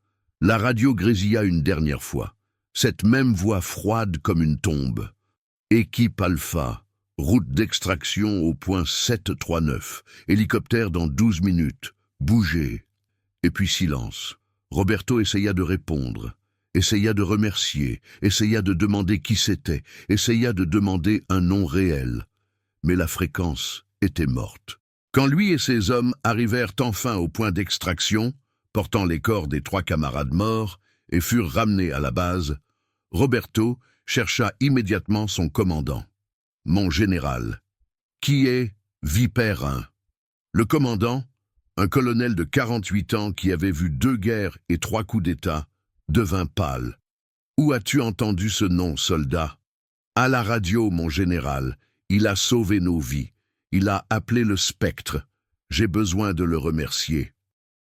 La radio grésilla une dernière fois. Cette même voix froide comme une tombe. Équipe Alpha, route d'extraction au point 739. Hélicoptère dans 12 minutes. Bougez. Et puis silence. Roberto essaya de répondre. Essaya de remercier, essaya de demander qui c'était, essaya de demander un nom réel. Mais la fréquence était morte. Quand lui et ses hommes arrivèrent enfin au point d'extraction, portant les corps des 3 camarades morts, et furent ramenés à la base, Roberto chercha immédiatement son commandant. « Mon général, qui est Vipère 1 ?» Le commandant, un colonel de 48 ans qui avait vu 2 guerres et 3 coups d'État, devint pâle. « Où as-tu entendu ce nom, soldat ?»« À la radio, mon général. Il a sauvé nos vies. Il a appelé le Spectre. J'ai besoin de le remercier.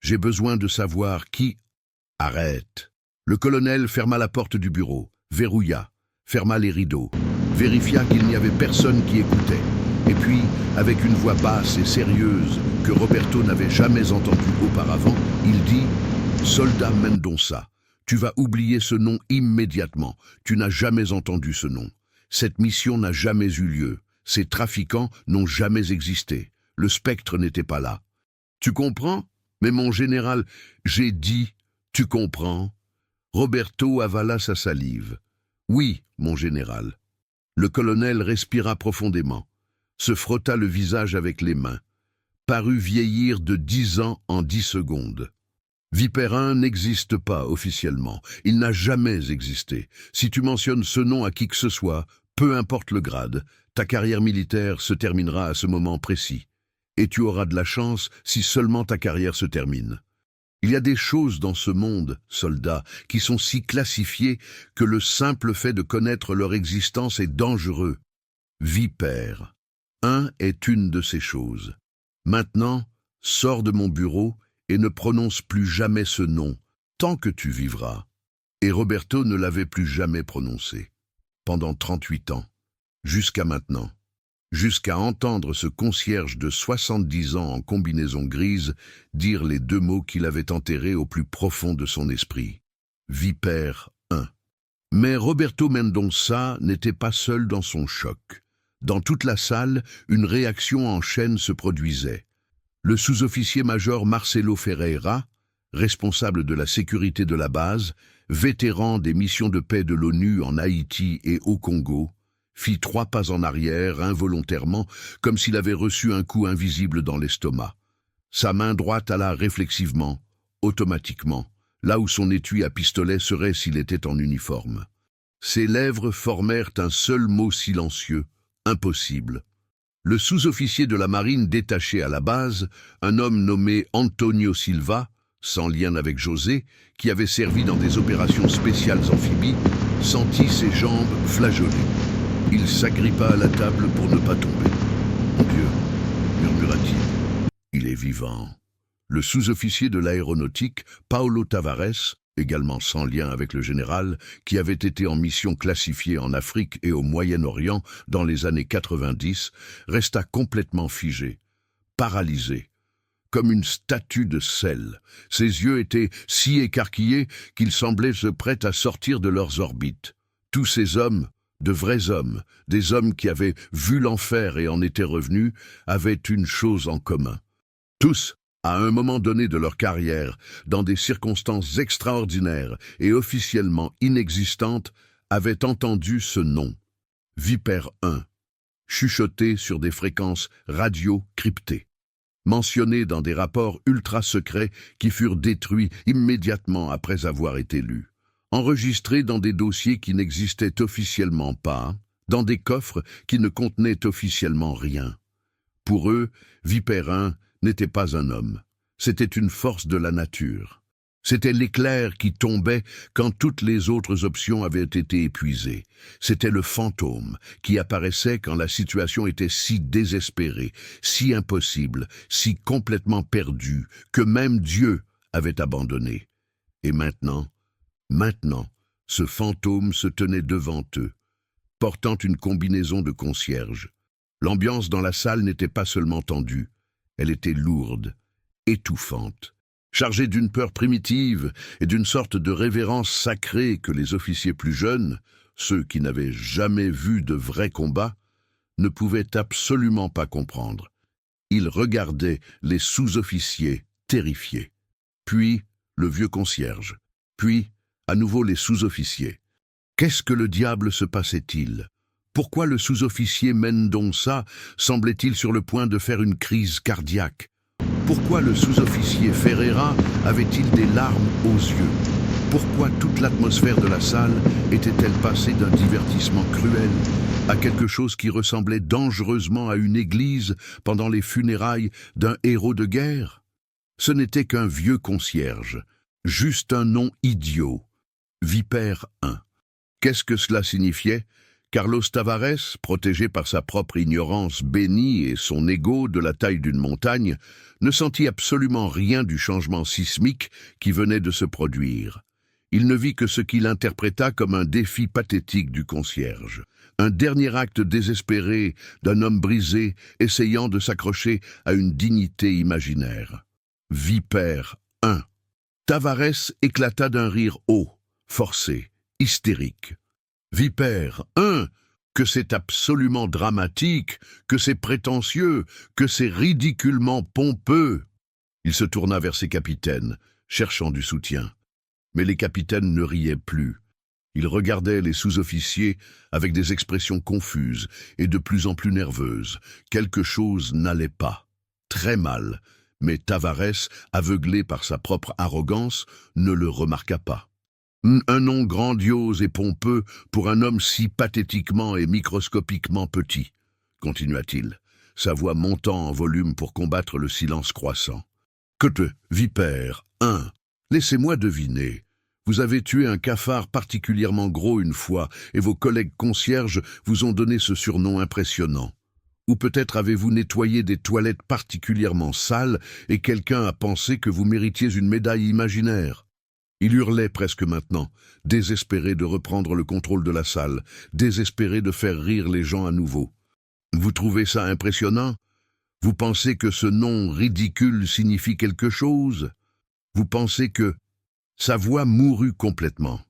J'ai besoin de savoir qui... » « Arrête !» Le colonel ferma la porte du bureau, verrouilla, ferma les rideaux, vérifia qu'il n'y avait personne qui écoutait. Et puis, avec une voix basse et sérieuse que Roberto n'avait jamais entendue auparavant, il dit « Soldat Mendonça, tu vas oublier ce nom immédiatement. Tu n'as jamais entendu ce nom. Cette mission n'a jamais eu lieu. Ces trafiquants n'ont jamais existé. Le Spectre n'était pas là. Tu comprends? Mais mon général, j'ai dit, tu comprends? » Roberto avala sa salive. « Oui, mon général. » Le colonel respira profondément, se frotta le visage avec les mains, parut vieillir de 10 ans en 10 secondes. Vipère 1 n'existe pas officiellement. Il n'a jamais existé. Si tu mentionnes ce nom à qui que ce soit, peu importe le grade, ta carrière militaire se terminera à ce moment précis. Et tu auras de la chance si seulement ta carrière se termine. Il y a des choses dans ce monde, soldats, qui sont si classifiées que le simple fait de connaître leur existence est dangereux. Vipère 1 est une de ces choses. Maintenant, sors de mon bureau et ne prononce plus jamais ce nom, tant que tu vivras. Et Roberto ne l'avait plus jamais prononcé, pendant 38 ans, jusqu'à maintenant, jusqu'à entendre ce concierge de 70 ans en combinaison grise dire les 2 mots qu'il avait enterrés au plus profond de son esprit. Vipère 1. Mais Roberto Mendonça n'était pas seul dans son choc. Dans toute la salle, une réaction en chaîne se produisait. Le sous-officier-major Marcelo Ferreira, responsable de la sécurité de la base, vétéran des missions de paix de l'ONU en Haïti et au Congo, fit 3 pas en arrière involontairement, comme s'il avait reçu un coup invisible dans l'estomac. Sa main droite alla réflexivement, automatiquement, là où son étui à pistolet serait s'il était en uniforme. Ses lèvres formèrent un seul mot silencieux, impossible. Le sous-officier de la marine détaché à la base, un homme nommé Antonio Silva, sans lien avec José, qui avait servi dans des opérations spéciales amphibies, sentit ses jambes flageoler. Il s'agrippa à la table pour ne pas tomber. « Mon Dieu !» murmura-t-il. « Il est vivant. » Le sous-officier de l'aéronautique, Paulo Tavares, également sans lien avec le général, qui avait été en mission classifiée en Afrique et au Moyen-Orient dans les années 90, resta complètement figé, paralysé, comme une statue de sel. Ses yeux étaient si écarquillés qu'ils semblaient se prêts à sortir de leurs orbites. Tous ces hommes, de vrais hommes, des hommes qui avaient vu l'enfer et en étaient revenus, avaient une chose en commun. Tous À un moment donné de leur carrière, dans des circonstances extraordinaires et officiellement inexistantes, avaient entendu ce nom, Vipère 1, chuchoté sur des fréquences radio cryptées, mentionné dans des rapports ultra-secrets qui furent détruits immédiatement après avoir été lus, enregistrés dans des dossiers qui n'existaient officiellement pas, dans des coffres qui ne contenaient officiellement rien. Pour eux, Vipère 1 n'était pas un homme, c'était une force de la nature. C'était l'éclair qui tombait quand toutes les autres options avaient été épuisées. C'était le fantôme qui apparaissait quand la situation était si désespérée, si impossible, si complètement perdue, que même Dieu avait abandonné. Et maintenant, ce fantôme se tenait devant eux, portant une combinaison de concierge. L'ambiance dans la salle n'était pas seulement tendue, elle était lourde, étouffante, chargée d'une peur primitive et d'une sorte de révérence sacrée que les officiers plus jeunes, ceux qui n'avaient jamais vu de vrai combat, ne pouvaient absolument pas comprendre. Ils regardaient les sous-officiers terrifiés, puis le vieux concierge, puis à nouveau les sous-officiers. Qu'est-ce que le diable se passait-il? Pourquoi le sous-officier Mendonça semblait-il sur le point de faire une crise cardiaque? Pourquoi le sous-officier Ferreira avait-il des larmes aux yeux? Pourquoi toute l'atmosphère de la salle était-elle passée d'un divertissement cruel à quelque chose qui ressemblait dangereusement à une église pendant les funérailles d'un héros de guerre? Ce n'était qu'un vieux concierge, juste un nom idiot, Vipère 1. Qu'est-ce que cela signifiait? Carlos Tavares, protégé par sa propre ignorance bénie et son ego de la taille d'une montagne, ne sentit absolument rien du changement sismique qui venait de se produire. Il ne vit que ce qu'il interpréta comme un défi pathétique du concierge, un dernier acte désespéré d'un homme brisé essayant de s'accrocher à une dignité imaginaire. Vipère 1. Tavares éclata d'un rire haut, forcé, hystérique. Vipère 1, que c'est absolument dramatique, que c'est prétentieux, que c'est ridiculement pompeux. Il se tourna vers ses capitaines, cherchant du soutien. Mais les capitaines ne riaient plus. Ils regardaient les sous-officiers avec des expressions confuses et de plus en plus nerveuses. Quelque chose n'allait pas, très mal, mais Tavares, aveuglé par sa propre arrogance, ne le remarqua pas. Un nom grandiose et pompeux pour un homme si pathétiquement et microscopiquement petit, continua-t-il, sa voix montant en volume pour combattre le silence croissant. Que Vipère 1, laissez-moi deviner. Vous avez tué un cafard particulièrement gros une fois et vos collègues concierges vous ont donné ce surnom impressionnant. Ou peut-être avez-vous nettoyé des toilettes particulièrement sales et quelqu'un a pensé que vous méritiez une médaille imaginaire. Il hurlait presque maintenant, désespéré de reprendre le contrôle de la salle, désespéré de faire rire les gens à nouveau. Vous trouvez ça impressionnant? Vous pensez que ce nom ridicule signifie quelque chose? Vous pensez que... Sa voix mourut complètement,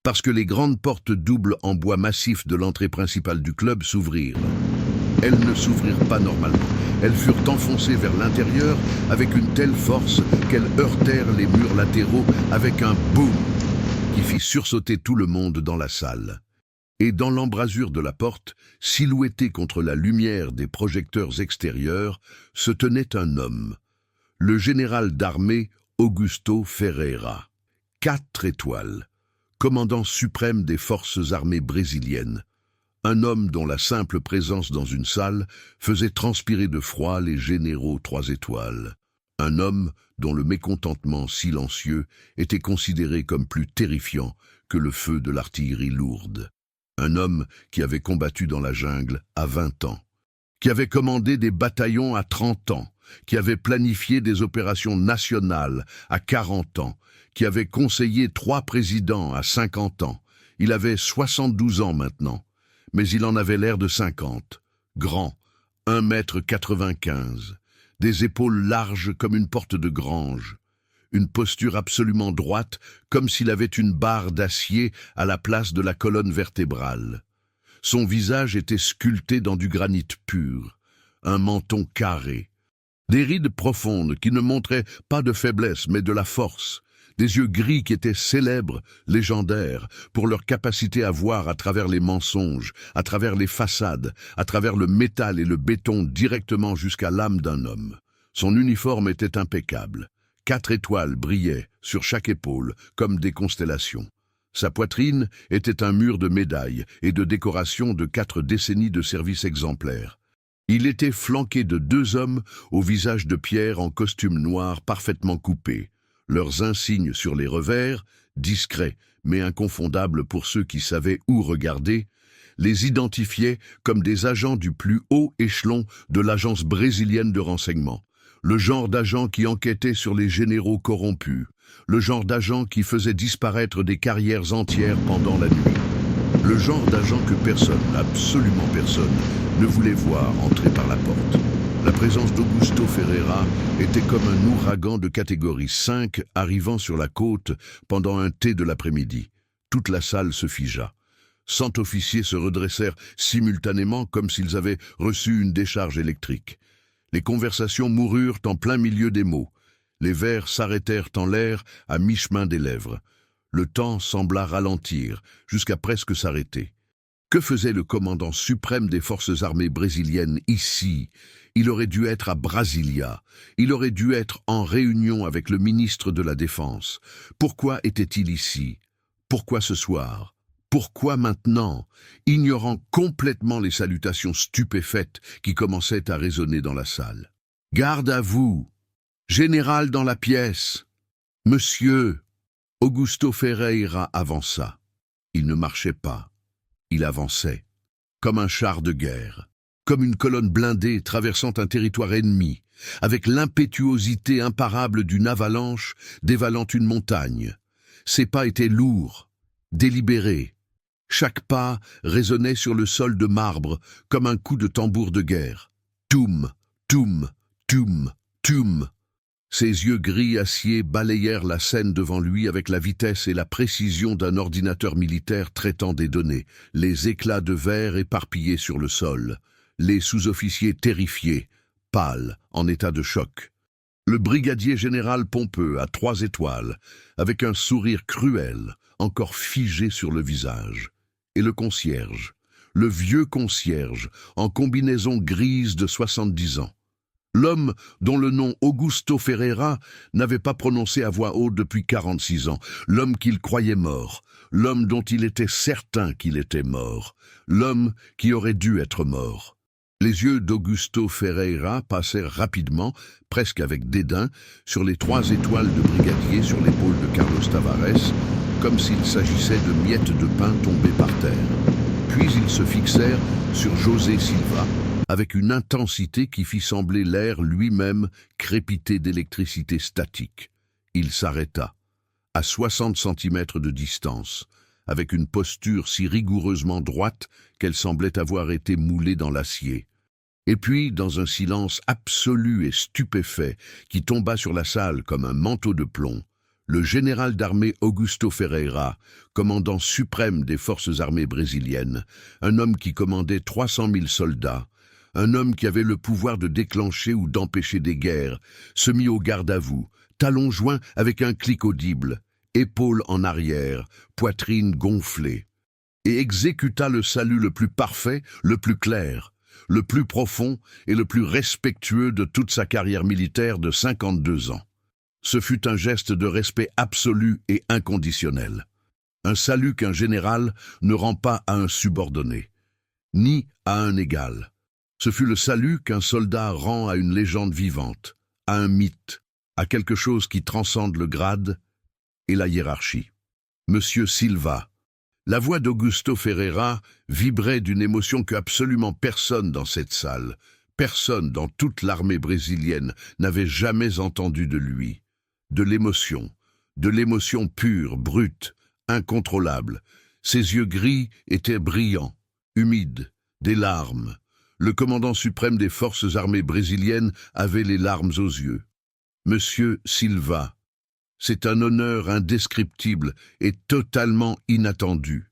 parce que les grandes portes doubles en bois massif de l'entrée principale du club s'ouvrirent. Elles ne s'ouvrirent pas normalement. Elles furent enfoncées vers l'intérieur avec une telle force qu'elles heurtèrent les murs latéraux avec un boum qui fit sursauter tout le monde dans la salle. Et dans l'embrasure de la porte, silhouetté contre la lumière des projecteurs extérieurs, se tenait un homme, le général d'armée Augusto Ferreira, 4 étoiles, commandant suprême des forces armées brésiliennes. Un homme dont la simple présence dans une salle faisait transpirer de froid les généraux 3 étoiles. Un homme dont le mécontentement silencieux était considéré comme plus terrifiant que le feu de l'artillerie lourde. Un homme qui avait combattu dans la jungle à 20 ans, qui avait commandé des bataillons à 30 ans, qui avait planifié des opérations nationales à 40 ans, qui avait conseillé 3 présidents à 50 ans. Il avait 72 ans maintenant. Mais il en avait l'air de 50, grand, 1,95 m, des épaules larges comme une porte de grange, une posture absolument droite comme s'il avait une barre d'acier à la place de la colonne vertébrale. Son visage était sculpté dans du granit pur, un menton carré, Des rides profondes qui ne montraient pas de faiblesse mais de la force. Des yeux gris qui étaient célèbres, légendaires, pour leur capacité à voir à travers les mensonges, à travers les façades, à travers le métal et le béton directement jusqu'à l'âme d'un homme. Son uniforme était impeccable. 4 étoiles brillaient sur chaque épaule comme des constellations. Sa poitrine était un mur de médailles et de décorations de 4 décennies de service exemplaire. Il était flanqué de 2 hommes au visage de pierre en costume noir parfaitement coupé. Leurs insignes sur les revers, discrets mais inconfondables pour ceux qui savaient où regarder, les identifiaient comme des agents du plus haut échelon de l'agence brésilienne de renseignement. Le genre d'agent qui enquêtait sur les généraux corrompus, le genre d'agent qui faisait disparaître des carrières entières pendant la nuit. Le genre d'agent que personne, absolument personne, ne voulait voir entrer par la porte. La présence d'Augusto Ferreira était comme un ouragan de catégorie 5 arrivant sur la côte pendant un thé de l'après-midi. Toute la salle se figea. 100 officiers se redressèrent simultanément comme s'ils avaient reçu une décharge électrique. Les conversations moururent en plein milieu des mots. Les vers s'arrêtèrent en l'air à mi-chemin des lèvres. Le temps sembla ralentir, jusqu'à presque s'arrêter. Que faisait le commandant suprême des forces armées brésiliennes ici? Il aurait dû être à Brasilia. Il aurait dû être en réunion avec le ministre de la Défense. Pourquoi était-il ici? Pourquoi ce soir? Pourquoi maintenant? Ignorant complètement les salutations stupéfaites qui commençaient à résonner dans la salle. « Garde à vous! Général dans la pièce! Monsieur !» Augusto Ferreira avança. Il ne marchait pas. Il avançait, comme un char de guerre, comme une colonne blindée traversant un territoire ennemi, avec l'impétuosité imparable d'une avalanche dévalant une montagne. Ses pas étaient lourds, délibérés. Chaque pas résonnait sur le sol de marbre comme un coup de tambour de guerre. Toum, toum, toum, toum. Ses yeux gris acier balayèrent la scène devant lui avec la vitesse et la précision d'un ordinateur militaire traitant des données, les éclats de verre éparpillés sur le sol, les sous-officiers terrifiés, pâles, en état de choc. Le brigadier général pompeux à 3 étoiles, avec un sourire cruel, encore figé sur le visage. Et le concierge, le vieux concierge, en combinaison grise de 70 ans. L'homme dont le nom Augusto Ferreira n'avait pas prononcé à voix haute depuis 46 ans, l'homme qu'il croyait mort, l'homme dont il était certain qu'il était mort, l'homme qui aurait dû être mort. Les yeux d'Augusto Ferreira passèrent rapidement, presque avec dédain, sur les 3 étoiles de brigadier sur l'épaule de Carlos Tavares, comme s'il s'agissait de miettes de pain tombées par terre. Puis ils se fixèrent sur José Silva, avec une intensité qui fit sembler l'air lui-même crépiter d'électricité statique. Il s'arrêta, à 60 centimètres de distance, avec une posture si rigoureusement droite qu'elle semblait avoir été moulée dans l'acier. Et puis, dans un silence absolu et stupéfait qui tomba sur la salle comme un manteau de plomb, le général d'armée Augusto Ferreira, commandant suprême des forces armées brésiliennes, un homme qui commandait 300 000 soldats, un homme qui avait le pouvoir de déclencher ou d'empêcher des guerres, se mit au garde à vous, talons joints avec un clic audible, épaules en arrière, poitrine gonflée, et exécuta le salut le plus parfait, le plus clair, le plus profond et le plus respectueux de toute sa carrière militaire de 52 ans. Ce fut un geste de respect absolu et inconditionnel. Un salut qu'un général ne rend pas à un subordonné, ni à un égal. Ce fut le salut qu'un soldat rend à une légende vivante, à un mythe, à quelque chose qui transcende le grade et la hiérarchie. Monsieur Silva. La voix d'Augusto Ferreira vibrait d'une émotion que absolument personne dans cette salle, personne dans toute l'armée brésilienne n'avait jamais entendu de lui. De l'émotion pure, brute, incontrôlable. Ses yeux gris étaient brillants, humides, des larmes. Le commandant suprême des forces armées brésiliennes avait les larmes aux yeux. Monsieur Silva, c'est un honneur indescriptible et totalement inattendu.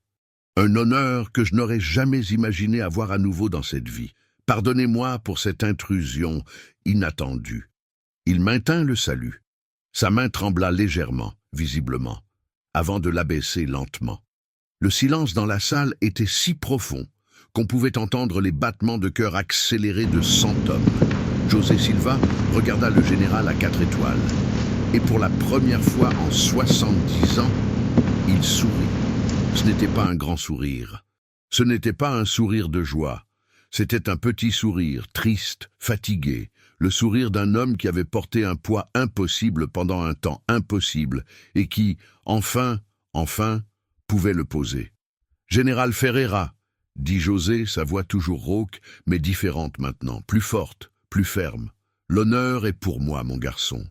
Un honneur que je n'aurais jamais imaginé avoir à nouveau dans cette vie. Pardonnez-moi pour cette intrusion inattendue. Il maintint le salut. Sa main trembla légèrement, visiblement, avant de l'abaisser lentement. Le silence dans la salle était si profond qu'on pouvait entendre les battements de cœur accélérés de 100 hommes. José Silva regarda le général à 4 étoiles. Et pour la première fois en 70 ans, il sourit. Ce n'était pas un grand sourire. Ce n'était pas un sourire de joie. C'était un petit sourire, triste, fatigué, le sourire d'un homme qui avait porté un poids impossible pendant un temps impossible et qui, enfin, pouvait le poser. « Général Ferreira », dit José, sa voix toujours rauque, mais différente maintenant, plus forte, plus ferme. « L'honneur est pour moi, mon garçon. »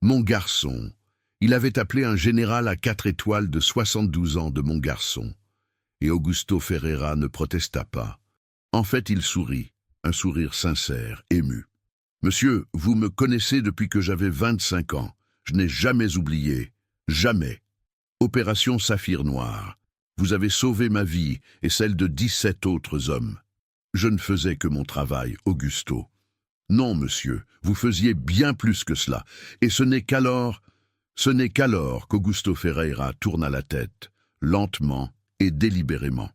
Mon garçon. Il avait appelé un général à 4 étoiles de 72 ans de mon garçon. Et Augusto Ferreira ne protesta pas. En fait, il sourit, un sourire sincère, ému. « Monsieur, vous me connaissez depuis que j'avais 25 ans. Je n'ai jamais oublié. Jamais. Opération Saphir Noir. Vous avez sauvé ma vie et celle de 17 autres hommes. Je ne faisais que mon travail, Augusto. Non, monsieur, vous faisiez bien plus que cela. Et ce n'est qu'alors qu'Augusto Ferreira tourna la tête, lentement et délibérément,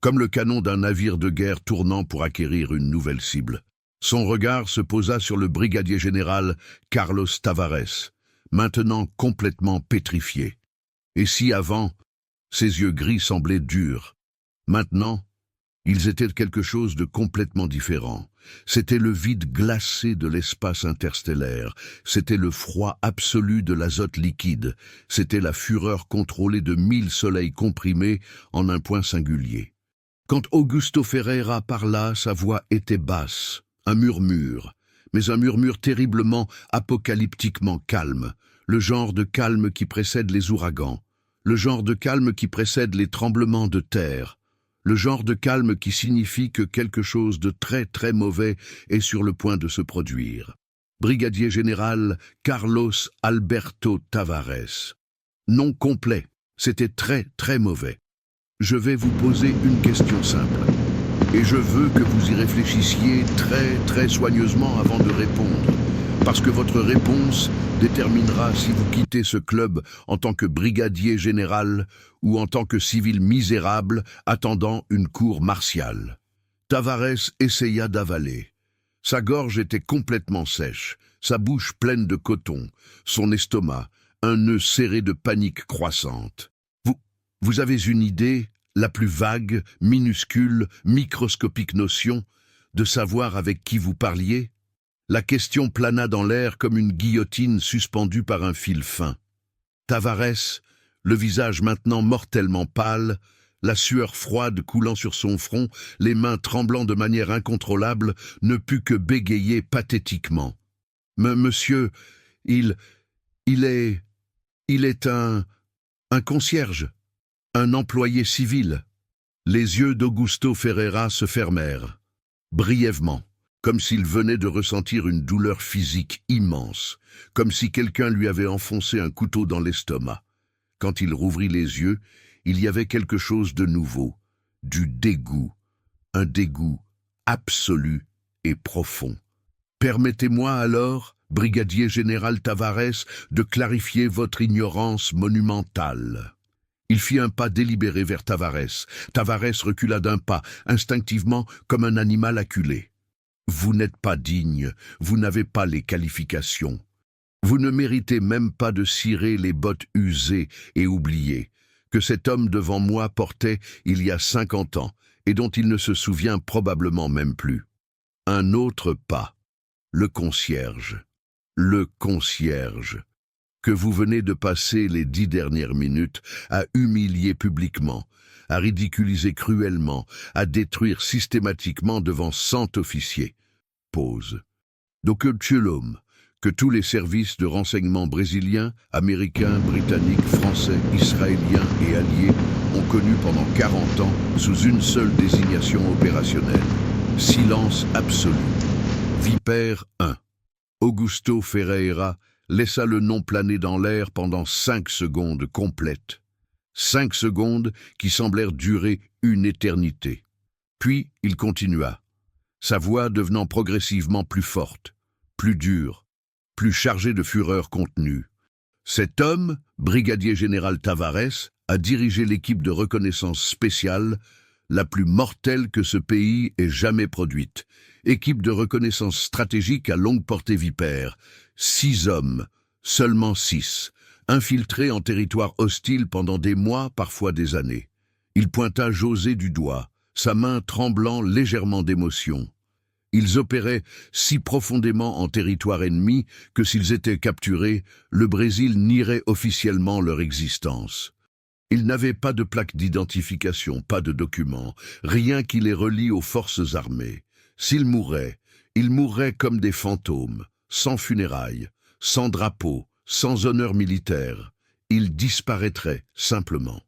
comme le canon d'un navire de guerre tournant pour acquérir une nouvelle cible. Son regard se posa sur le brigadier général Carlos Tavares, maintenant complètement pétrifié. Et si avant, ses yeux gris semblaient durs, maintenant, ils étaient quelque chose de complètement différent. C'était le vide glacé de l'espace interstellaire, c'était le froid absolu de l'azote liquide, c'était la fureur contrôlée de 1000 soleils comprimés en un point singulier. Quand Augusto Ferreira parla, sa voix était basse, un murmure, mais un murmure terriblement apocalyptiquement calme, le genre de calme qui précède les ouragans, le genre de calme qui précède les tremblements de terre, le genre de calme qui signifie que quelque chose de très très mauvais est sur le point de se produire. Brigadier général Carlos Alberto Tavares. Nom complet, c'était très très mauvais. Je vais vous poser une question simple, et je veux que vous y réfléchissiez très très soigneusement avant de répondre, parce que votre réponse déterminera si vous quittez ce club en tant que brigadier général ou en tant que civil misérable attendant une cour martiale. Tavares essaya d'avaler. Sa gorge était complètement sèche, sa bouche pleine de coton, son estomac, un nœud serré de panique croissante. Vous avez une idée, la plus vague, minuscule, microscopique notion, de savoir avec qui vous parliez ? La question plana dans l'air comme une guillotine suspendue par un fil fin. Tavares, le visage maintenant mortellement pâle, la sueur froide coulant sur son front, les mains tremblant de manière incontrôlable, ne put que bégayer pathétiquement. « Monsieur, il est un concierge, un employé civil. » Les yeux d'Augusto Ferreira se fermèrent, brièvement, comme s'il venait de ressentir une douleur physique immense, comme si quelqu'un lui avait enfoncé un couteau dans l'estomac. Quand il rouvrit les yeux, il y avait quelque chose de nouveau, du dégoût, un dégoût absolu et profond. « Permettez-moi alors, brigadier général Tavares, de clarifier votre ignorance monumentale. » Il fit un pas délibéré vers Tavares. Tavares recula d'un pas, instinctivement comme un animal acculé. « Vous n'êtes pas digne, vous n'avez pas les qualifications. Vous ne méritez même pas de cirer les bottes usées et oubliées, que cet homme devant moi portait il y a 50 ans, et dont il ne se souvient probablement même plus. Un autre pas, le concierge. Le concierge, que vous venez de passer les 10 dernières minutes à humilier publiquement, à ridiculiser cruellement, à détruire systématiquement devant 100 officiers. Pause. Docultulum, que tous les services de renseignement brésiliens, américains, britanniques, français, israéliens et alliés ont connu pendant 40 ans sous une seule désignation opérationnelle. Silence absolu. Vipère 1. Augusto Ferreira laissa le nom planer dans l'air pendant 5 secondes complètes. 5 secondes qui semblèrent durer une éternité. Puis il continua, sa voix devenant progressivement plus forte, plus dure, plus chargé de fureur contenue. Cet homme, brigadier général Tavares, a dirigé l'équipe de reconnaissance spéciale la plus mortelle que ce pays ait jamais produite. Équipe de reconnaissance stratégique à longue portée vipère. 6 hommes, seulement 6, infiltrés en territoire hostile pendant des mois, parfois des années. Il pointa José du doigt, sa main tremblant légèrement d'émotion. Ils opéraient si profondément en territoire ennemi que s'ils étaient capturés, le Brésil nierait officiellement leur existence. Ils n'avaient pas de plaque d'identification, pas de documents, rien qui les relie aux forces armées. S'ils mouraient, ils mourraient comme des fantômes, sans funérailles, sans drapeau, sans honneur militaire. Ils disparaîtraient simplement.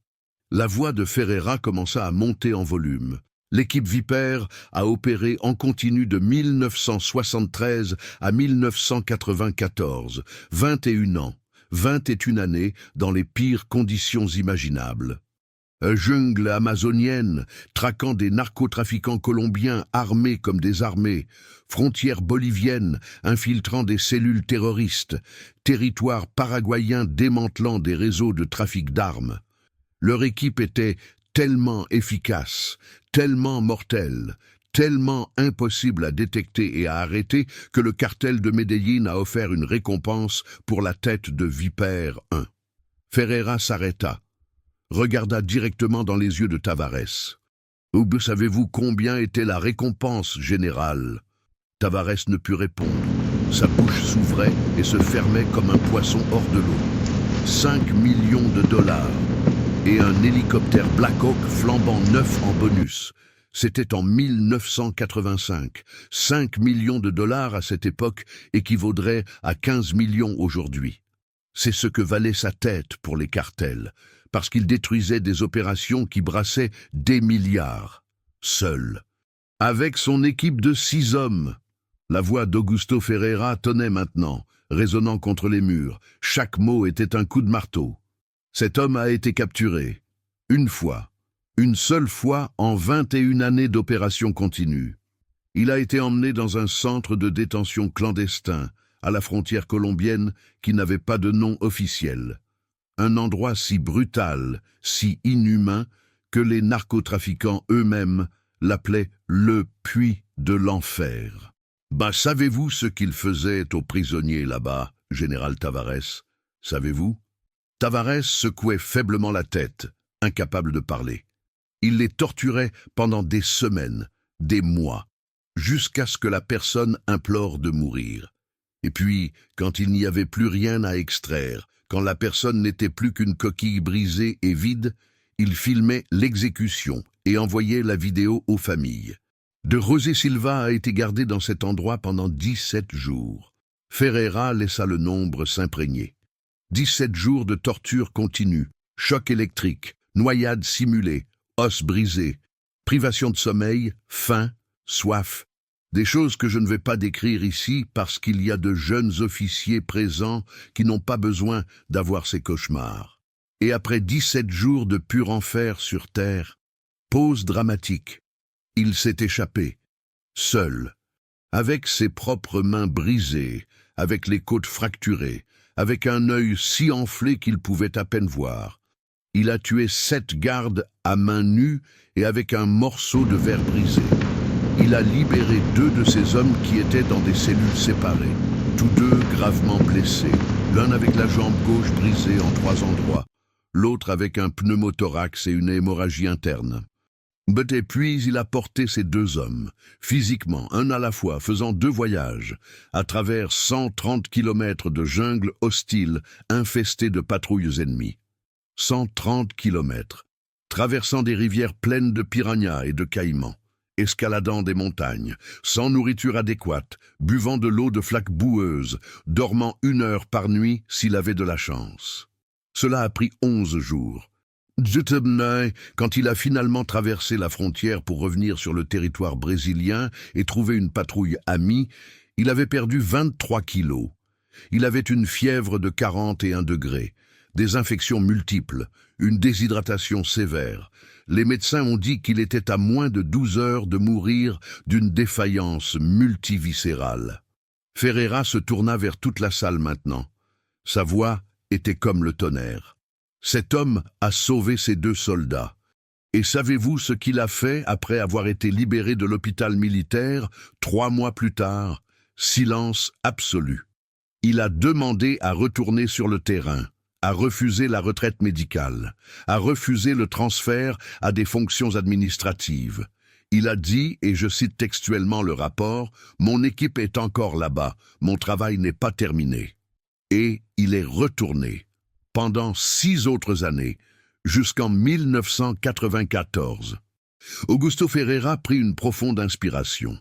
La voix de Ferreira commença à monter en volume. L'équipe Vipère a opéré en continu de 1973 à 1994, 21 ans, 21 années dans les pires conditions imaginables. Jungle amazonienne, traquant des narcotrafiquants colombiens armés comme des armées, frontières boliviennes infiltrant des cellules terroristes, territoire paraguayen démantelant des réseaux de trafic d'armes. Leur équipe était tellement efficace, tellement mortelle, tellement impossible à détecter et à arrêter que le cartel de Medellín a offert une récompense pour la tête de Vipère 1. Ferreira s'arrêta, regarda directement dans les yeux de Tavares. « Savez-vous combien était la récompense, général ?» Tavares ne put répondre. Sa bouche s'ouvrait et se fermait comme un poisson hors de l'eau. 5 millions de dollars. Et un hélicoptère Black Hawk flambant neuf en bonus. C'était en 1985. 5 millions de dollars à cette époque équivaudraient à 15 millions aujourd'hui. C'est ce que valait sa tête pour les cartels, parce qu'il détruisait des opérations qui brassaient des milliards. Seul. Avec son équipe de 6 hommes. La voix d'Augusto Ferreira tonnait maintenant, résonnant contre les murs. Chaque mot était un coup de marteau. Cet homme a été capturé. Une fois. Une seule fois en 21 années d'opération continue. Il a été emmené dans un centre de détention clandestin, à la frontière colombienne, qui n'avait pas de nom officiel. Un endroit si brutal, si inhumain, que les narcotrafiquants eux-mêmes l'appelaient le puits de l'enfer. Savez-vous ce qu'ils faisaient aux prisonniers là-bas, général Tavares? Savez-vous? Tavares secouait faiblement la tête, incapable de parler. Il les torturait pendant des semaines, des mois, jusqu'à ce que la personne implore de mourir. Et puis, quand il n'y avait plus rien à extraire, quand la personne n'était plus qu'une coquille brisée et vide, il filmait l'exécution et envoyait la vidéo aux familles. De José Silva a été gardé dans cet endroit pendant 17 jours. Ferreira laissa le nombre s'imprégner. 17 jours de torture continue, choc électrique, noyade simulée, os brisés, privation de sommeil, faim, soif, des choses que je ne vais pas décrire ici parce qu'il y a de jeunes officiers présents qui n'ont pas besoin d'avoir ces cauchemars. Et après 17 jours de pur enfer sur terre, pause dramatique, il s'est échappé, seul, avec ses propres mains brisées, avec les côtes fracturées, avec un œil si enflé qu'il pouvait à peine voir. Il a tué 7 gardes à main nue et avec un morceau de verre brisé. Il a libéré 2 de ces hommes qui étaient dans des cellules séparées, tous 2 gravement blessés, l'un avec la jambe gauche brisée en 3 endroits, l'autre avec un pneumothorax et une hémorragie interne. Et puis il a porté ces 2 hommes, physiquement, un à la fois, faisant 2 voyages, à travers 130 kilomètres de jungle hostile, infestée de patrouilles ennemies. 130 kilomètres, traversant des rivières pleines de piranhas et de caïmans, escaladant des montagnes, sans nourriture adéquate, buvant de l'eau de flaques boueuses, dormant 1 heure par nuit s'il avait de la chance. Cela a pris 11 jours. Quand il a finalement traversé la frontière pour revenir sur le territoire brésilien et trouver une patrouille amie, il avait perdu 23 kilos. Il avait une fièvre de 41 degrés, des infections multiples, une déshydratation sévère. Les médecins ont dit qu'il était à moins de 12 heures de mourir d'une défaillance multiviscérale. Ferreira se tourna vers toute la salle maintenant. Sa voix était comme le tonnerre. Cet homme a sauvé ses 2 soldats. Et savez-vous ce qu'il a fait après avoir été libéré de l'hôpital militaire 3 mois plus tard? Silence absolu. Il a demandé à retourner sur le terrain, à refuser la retraite médicale, à refuser le transfert à des fonctions administratives. Il a dit, et je cite textuellement le rapport, « Mon équipe est encore là-bas, mon travail n'est pas terminé. » Et il est retourné, pendant 6 autres années, jusqu'en 1994. Augusto Ferreira prit une profonde inspiration,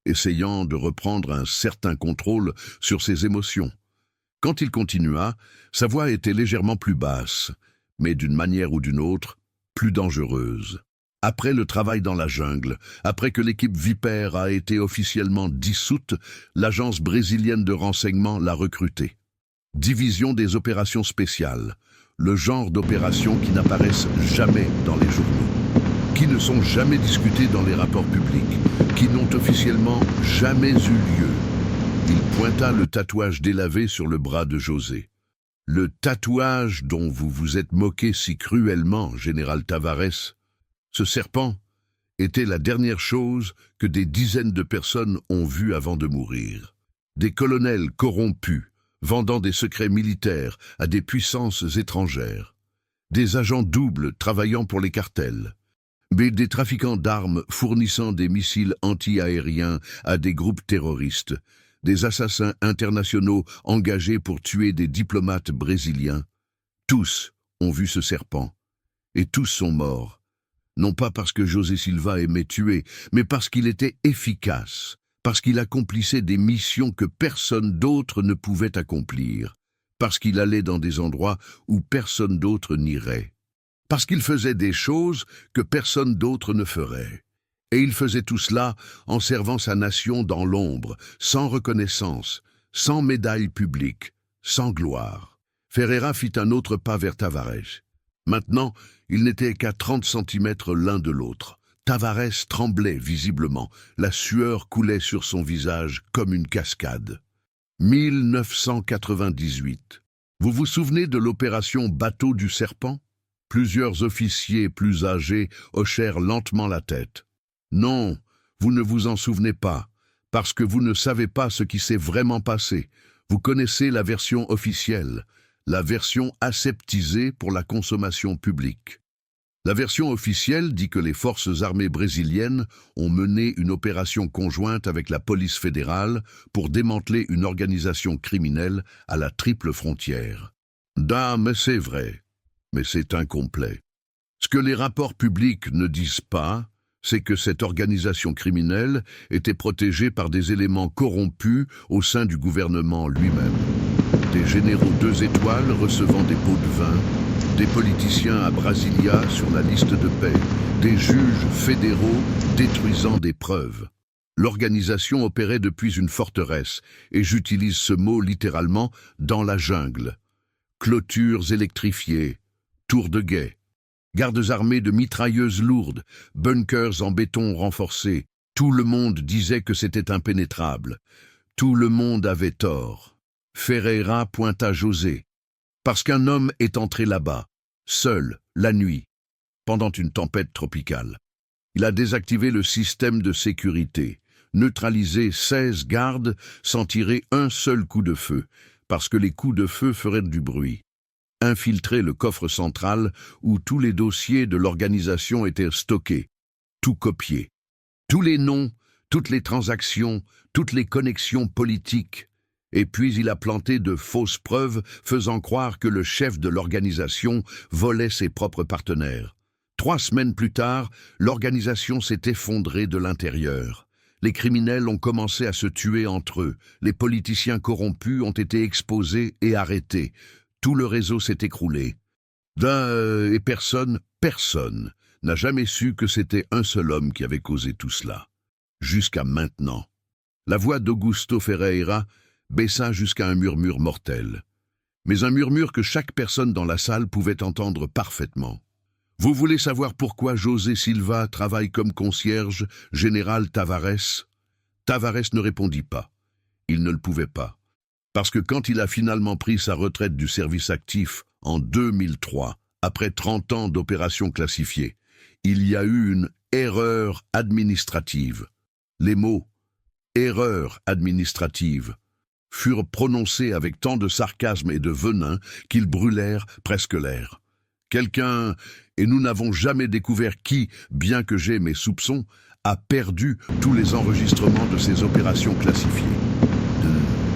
essayant de reprendre un certain contrôle sur ses émotions. Quand il continua, sa voix était légèrement plus basse, mais d'une manière ou d'une autre, plus dangereuse. Après le travail dans la jungle, après que l'équipe Vipère a été officiellement dissoute, l'agence brésilienne de renseignement l'a recruté. Division des opérations spéciales, le genre d'opérations qui n'apparaissent jamais dans les journaux, qui ne sont jamais discutées dans les rapports publics, qui n'ont officiellement jamais eu lieu. Il pointa le tatouage délavé sur le bras de José. Le tatouage dont vous vous êtes moqué si cruellement, général Tavares, ce serpent était la dernière chose que des dizaines de personnes ont vue avant de mourir. Des colonels corrompus, vendant des secrets militaires à des puissances étrangères. Des agents doubles travaillant pour les cartels. Mais des trafiquants d'armes fournissant des missiles anti-aériens à des groupes terroristes. Des assassins internationaux engagés pour tuer des diplomates brésiliens. Tous ont vu ce serpent. Et tous sont morts. Non pas parce que José Silva aimait tuer, mais parce qu'il était efficace, parce qu'il accomplissait des missions que personne d'autre ne pouvait accomplir, parce qu'il allait dans des endroits où personne d'autre n'irait, parce qu'il faisait des choses que personne d'autre ne ferait. Et il faisait tout cela en servant sa nation dans l'ombre, sans reconnaissance, sans médaille publique, sans gloire. Ferreira fit un autre pas vers Tavares. Maintenant, ils n'étaient qu'à 30 centimètres l'un de l'autre. Tavares tremblait visiblement, la sueur coulait sur son visage comme une cascade. 1998. Vous vous souvenez de l'opération Bateau du Serpent? Plusieurs officiers plus âgés hochèrent lentement la tête. Non, vous ne vous en souvenez pas, parce que vous ne savez pas ce qui s'est vraiment passé. Vous connaissez la version officielle, la version aseptisée pour la consommation publique. La version officielle dit que les forces armées brésiliennes ont mené une opération conjointe avec la police fédérale pour démanteler une organisation criminelle à la triple frontière. Mais c'est vrai, mais c'est incomplet. Ce que les rapports publics ne disent pas, c'est que cette organisation criminelle était protégée par des éléments corrompus au sein du gouvernement lui-même. Des généraux 2 étoiles recevant des pots de vin, des politiciens à Brasilia sur la liste de paix, des juges fédéraux détruisant des preuves. L'organisation opérait depuis une forteresse, et j'utilise ce mot littéralement, dans la jungle. Clôtures électrifiées, tours de guet, gardes armés de mitrailleuses lourdes, bunkers en béton renforcés. Tout le monde disait que c'était impénétrable. Tout le monde avait tort. Ferreira pointa José. Parce qu'un homme est entré là-bas, seul, la nuit, pendant une tempête tropicale. Il a désactivé le système de sécurité, neutralisé 16 gardes sans tirer un seul coup de feu, parce que les coups de feu feraient du bruit. Infiltré le coffre central où tous les dossiers de l'organisation étaient stockés, tout copié. Tous les noms, toutes les transactions, toutes les connexions politiques. Et puis il a planté de fausses preuves faisant croire que le chef de l'organisation volait ses propres partenaires. 3 semaines plus tard, l'organisation s'est effondrée de l'intérieur. Les criminels ont commencé à se tuer entre eux. Les politiciens corrompus ont été exposés et arrêtés. Tout le réseau s'est écroulé. Et personne n'a jamais su que c'était un seul homme qui avait causé tout cela. Jusqu'à maintenant. La voix d'Augusto Ferreira baissa jusqu'à un murmure mortel. Mais un murmure que chaque personne dans la salle pouvait entendre parfaitement. Vous voulez savoir pourquoi José Silva travaille comme concierge, général Tavares? Tavares ne répondit pas. il ne le pouvait pas. Parce que quand il a finalement pris sa retraite du service actif en 2003, après 30 ans d'opérations classifiées, il y a eu une erreur administrative. Les mots « erreur administrative » furent prononcés avec tant de sarcasme et de venin qu'ils brûlèrent presque l'air. Quelqu'un, et nous n'avons jamais découvert qui, bien que j'ai mes soupçons, a perdu tous les enregistrements de ces opérations classifiées.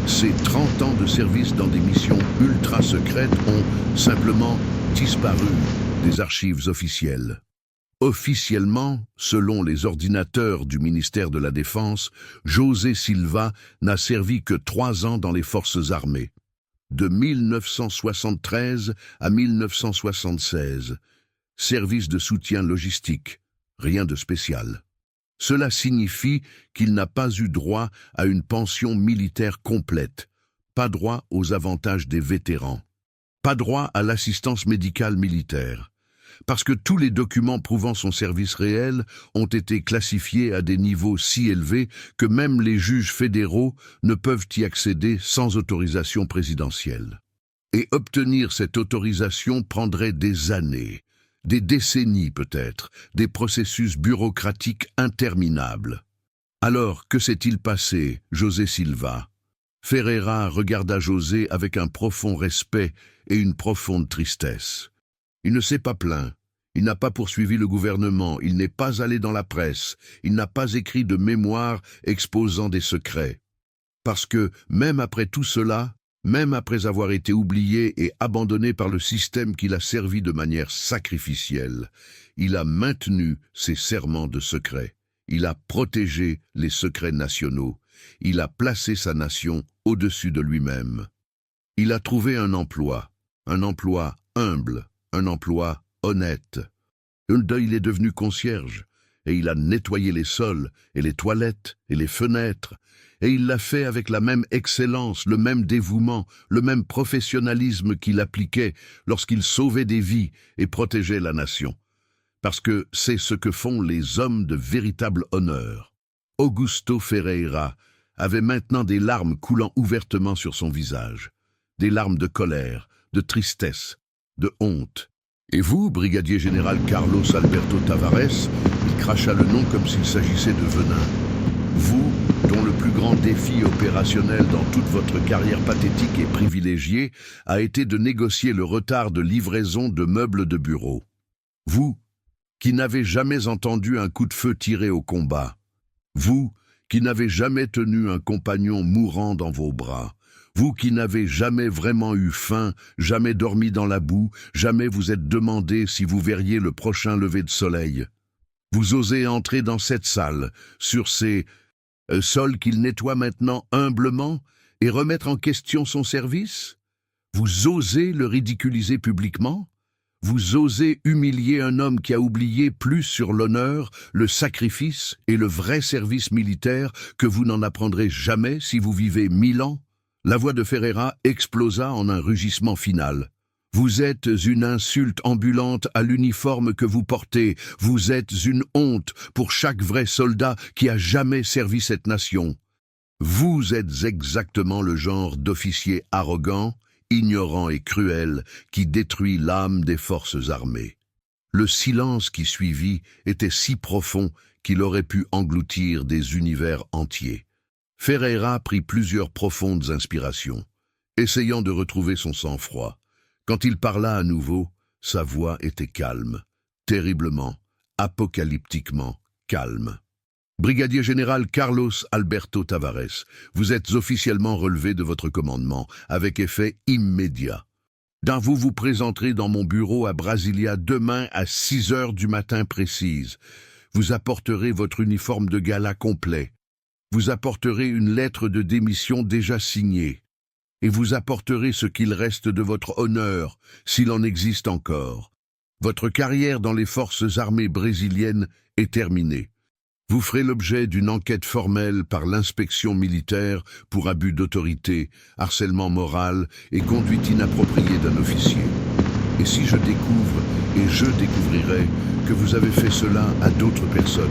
Ces 30 ans de service dans des missions ultra secrètes ont simplement disparu des archives officielles. Officiellement, selon les ordinateurs du ministère de la Défense, José Silva n'a servi que 3 ans dans les forces armées. De 1973 à 1976, service de soutien logistique, rien de spécial. Cela signifie qu'il n'a pas eu droit à une pension militaire complète, pas droit aux avantages des vétérans, pas droit à l'assistance médicale militaire, parce que tous les documents prouvant son service réel ont été classifiés à des niveaux si élevés que même les juges fédéraux ne peuvent y accéder sans autorisation présidentielle. Et obtenir cette autorisation prendrait des années, des décennies peut-être, des processus bureaucratiques interminables. Alors, que s'est-il passé, José Silva? Ferreira regarda José avec un profond respect et une profonde tristesse. Il ne s'est pas plaint, il n'a pas poursuivi le gouvernement, il n'est pas allé dans la presse, il n'a pas écrit de mémoire exposant des secrets. Parce que, même après tout cela, même après avoir été oublié et abandonné par le système qu'il a servi de manière sacrificielle, il a maintenu ses serments de secret. Il a protégé les secrets nationaux. Il a placé sa nation au-dessus de lui-même. Il a trouvé un emploi humble, un emploi honnête. Il est devenu concierge, et il a nettoyé les sols, et les toilettes, et les fenêtres, et il l'a fait avec la même excellence, le même dévouement, le même professionnalisme qu'il appliquait lorsqu'il sauvait des vies et protégeait la nation. Parce que c'est ce que font les hommes de véritable honneur. Augusto Ferreira avait maintenant des larmes coulant ouvertement sur son visage, des larmes de colère, de tristesse, de honte. Et vous, brigadier général Carlos Alberto Tavares, il cracha le nom comme s'il s'agissait de venin. Vous, dont le plus grand défi opérationnel dans toute votre carrière pathétique et privilégiée a été de négocier le retard de livraison de meubles de bureau. Vous, qui n'avez jamais entendu un coup de feu tiré au combat. Vous, qui n'avez jamais tenu un compagnon mourant dans vos bras. Vous qui n'avez jamais vraiment eu faim, jamais dormi dans la boue, jamais vous êtes demandé si vous verriez le prochain lever de soleil. Vous osez entrer dans cette salle, sur ces sols qu'il nettoie maintenant humblement, et remettre en question son service? Vous osez le ridiculiser publiquement? Vous osez humilier un homme qui a oublié plus sur l'honneur, le sacrifice et le vrai service militaire que vous n'en apprendrez jamais si vous vivez 1000 ans? La voix de Ferreira explosa en un rugissement final. Vous êtes une insulte ambulante à l'uniforme que vous portez. Vous êtes une honte pour chaque vrai soldat qui a jamais servi cette nation. Vous êtes exactement le genre d'officier arrogant, ignorant et cruel qui détruit l'âme des forces armées. Le silence qui suivit était si profond qu'il aurait pu engloutir des univers entiers. Ferreira prit plusieurs profondes inspirations, essayant de retrouver son sang-froid. Quand il parla à nouveau, sa voix était calme, terriblement, apocalyptiquement calme. Brigadier général Carlos Alberto Tavares, vous êtes officiellement relevé de votre commandement, avec effet immédiat. Vous vous présenterez dans mon bureau à Brasilia demain à 6 heures du matin précise. Vous apporterez votre uniforme de gala complet. Vous apporterez une lettre de démission déjà signée. Et vous apporterez ce qu'il reste de votre honneur, s'il en existe encore. Votre carrière dans les forces armées brésiliennes est terminée. Vous ferez l'objet d'une enquête formelle par l'inspection militaire pour abus d'autorité, harcèlement moral et conduite inappropriée d'un officier. Et si je découvre, et je découvrirai, que vous avez fait cela à d'autres personnes,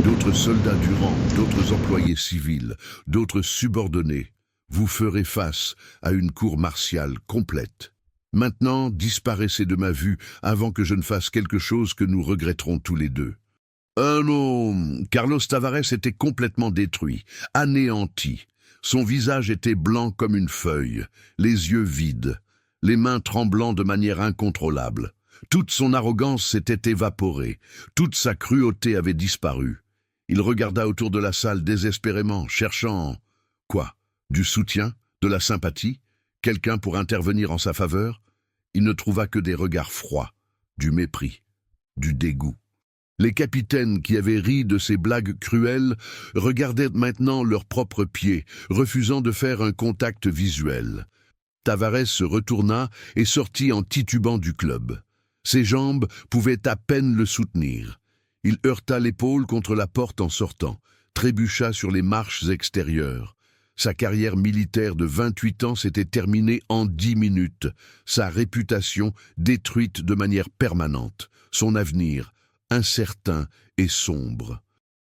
d'autres soldats du rang, d'autres employés civils, d'autres subordonnés, Vous ferez face à une cour martiale complète. Maintenant, disparaissez de ma vue avant que je ne fasse quelque chose que nous regretterons tous les deux. » Ah non, Carlos Tavares était complètement détruit, anéanti. Son visage était blanc comme une feuille, les yeux vides, les mains tremblant de manière incontrôlable. Toute son arrogance s'était évaporée, toute sa cruauté avait disparu. Il regarda autour de la salle désespérément, cherchant... Quoi? Du soutien? De la sympathie? Quelqu'un pour intervenir en sa faveur? Il ne trouva que des regards froids, du mépris, du dégoût. Les capitaines qui avaient ri de ces blagues cruelles regardaient maintenant leurs propres pieds, refusant de faire un contact visuel. Tavares se retourna et sortit en titubant du club. Ses jambes pouvaient à peine le soutenir. Il heurta l'épaule contre la porte en sortant, trébucha sur les marches extérieures. Sa carrière militaire de 28 ans s'était terminée en 10 minutes, sa réputation détruite de manière permanente, son avenir incertain et sombre.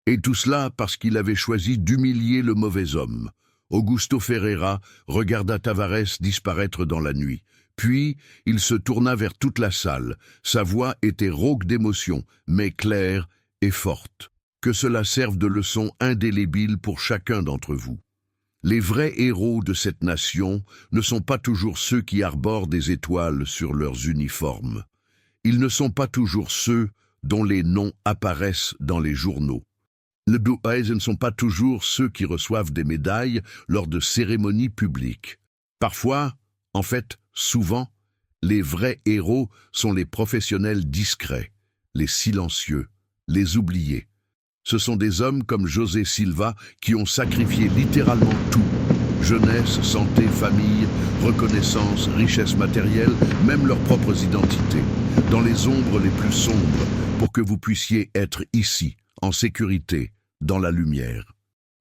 Et tout cela parce qu'il avait choisi d'humilier le mauvais homme. Augusto Ferreira regarda Tavares disparaître dans la nuit. Puis, il se tourna vers toute la salle. Sa voix était rauque d'émotion, mais claire et forte. Que cela serve de leçon indélébile pour chacun d'entre vous. Les vrais héros de cette nation ne sont pas toujours ceux qui arborent des étoiles sur leurs uniformes. Ils ne sont pas toujours ceux dont les noms apparaissent dans les journaux. Les Blue-Eyes ne sont pas toujours ceux qui reçoivent des médailles lors de cérémonies publiques. Parfois, en fait, souvent, les vrais héros sont les professionnels discrets, les silencieux, les oubliés. Ce sont des hommes comme José Silva qui ont sacrifié littéralement tout. Jeunesse, santé, famille, reconnaissance, richesse matérielle, même leurs propres identités, dans les ombres les plus sombres, pour que vous puissiez être ici, en sécurité, dans la lumière.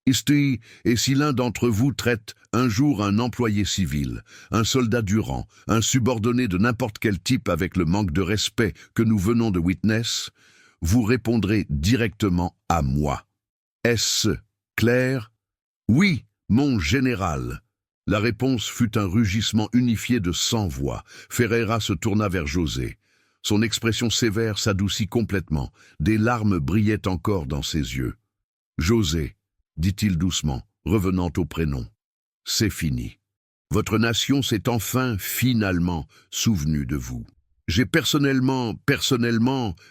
Ici, et si l'un d'entre vous traite un jour un employé civil, un soldat du rang, un subordonné de n'importe quel type avec le manque de respect que nous venons de witness, vous répondrez directement à moi. Est-ce clair? Oui, mon général. La réponse fut un rugissement unifié de 100 voix. Ferreira se tourna vers José. Son expression sévère s'adoucit complètement. Des larmes brillaient encore dans ses yeux. « José, dit-il doucement, revenant au prénom, c'est fini. Votre nation s'est enfin, finalement, souvenue de vous. J'ai personnellement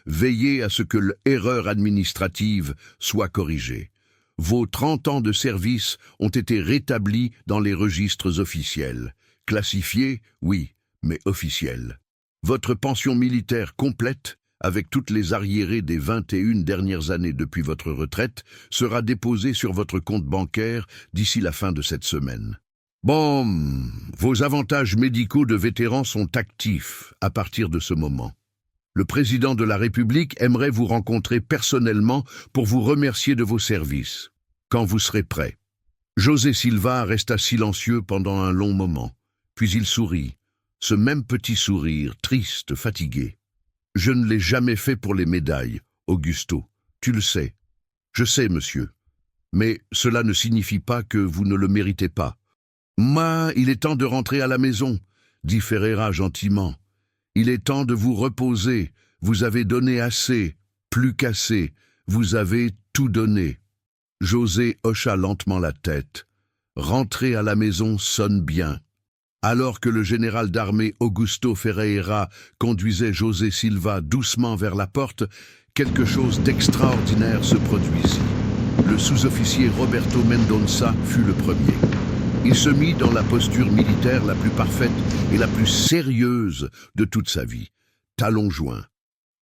veillé à ce que l'erreur administrative soit corrigée. Vos 30 ans de service ont été rétablis dans les registres officiels. Classifiés, oui, mais officiels. Votre pension militaire complète, avec toutes les arriérés des 21 dernières années depuis votre retraite, sera déposée sur votre compte bancaire d'ici la fin de cette semaine. Bon, vos avantages médicaux de vétérans sont actifs à partir de ce moment. Le président de la République aimerait vous rencontrer personnellement pour vous remercier de vos services, quand vous serez prêt. » José Silva resta silencieux pendant un long moment, puis il sourit, ce même petit sourire, triste, fatigué. « Je ne l'ai jamais fait pour les médailles, Augusto, tu le sais. Je sais, monsieur. Mais cela ne signifie pas que vous ne le méritez pas. »« Moi, il est temps de rentrer à la maison, » dit Ferreira gentiment. « Il est temps de vous reposer. Vous avez donné assez, plus qu'assez. Vous avez tout donné. » José hocha lentement la tête. « Rentrer à la maison sonne bien. » Alors que le général d'armée Augusto Ferreira conduisait José Silva doucement vers la porte, quelque chose d'extraordinaire se produisit. Le sous-officier Roberto Mendonça fut le premier. Il se mit dans la posture militaire la plus parfaite et la plus sérieuse de toute sa vie. Talons joints,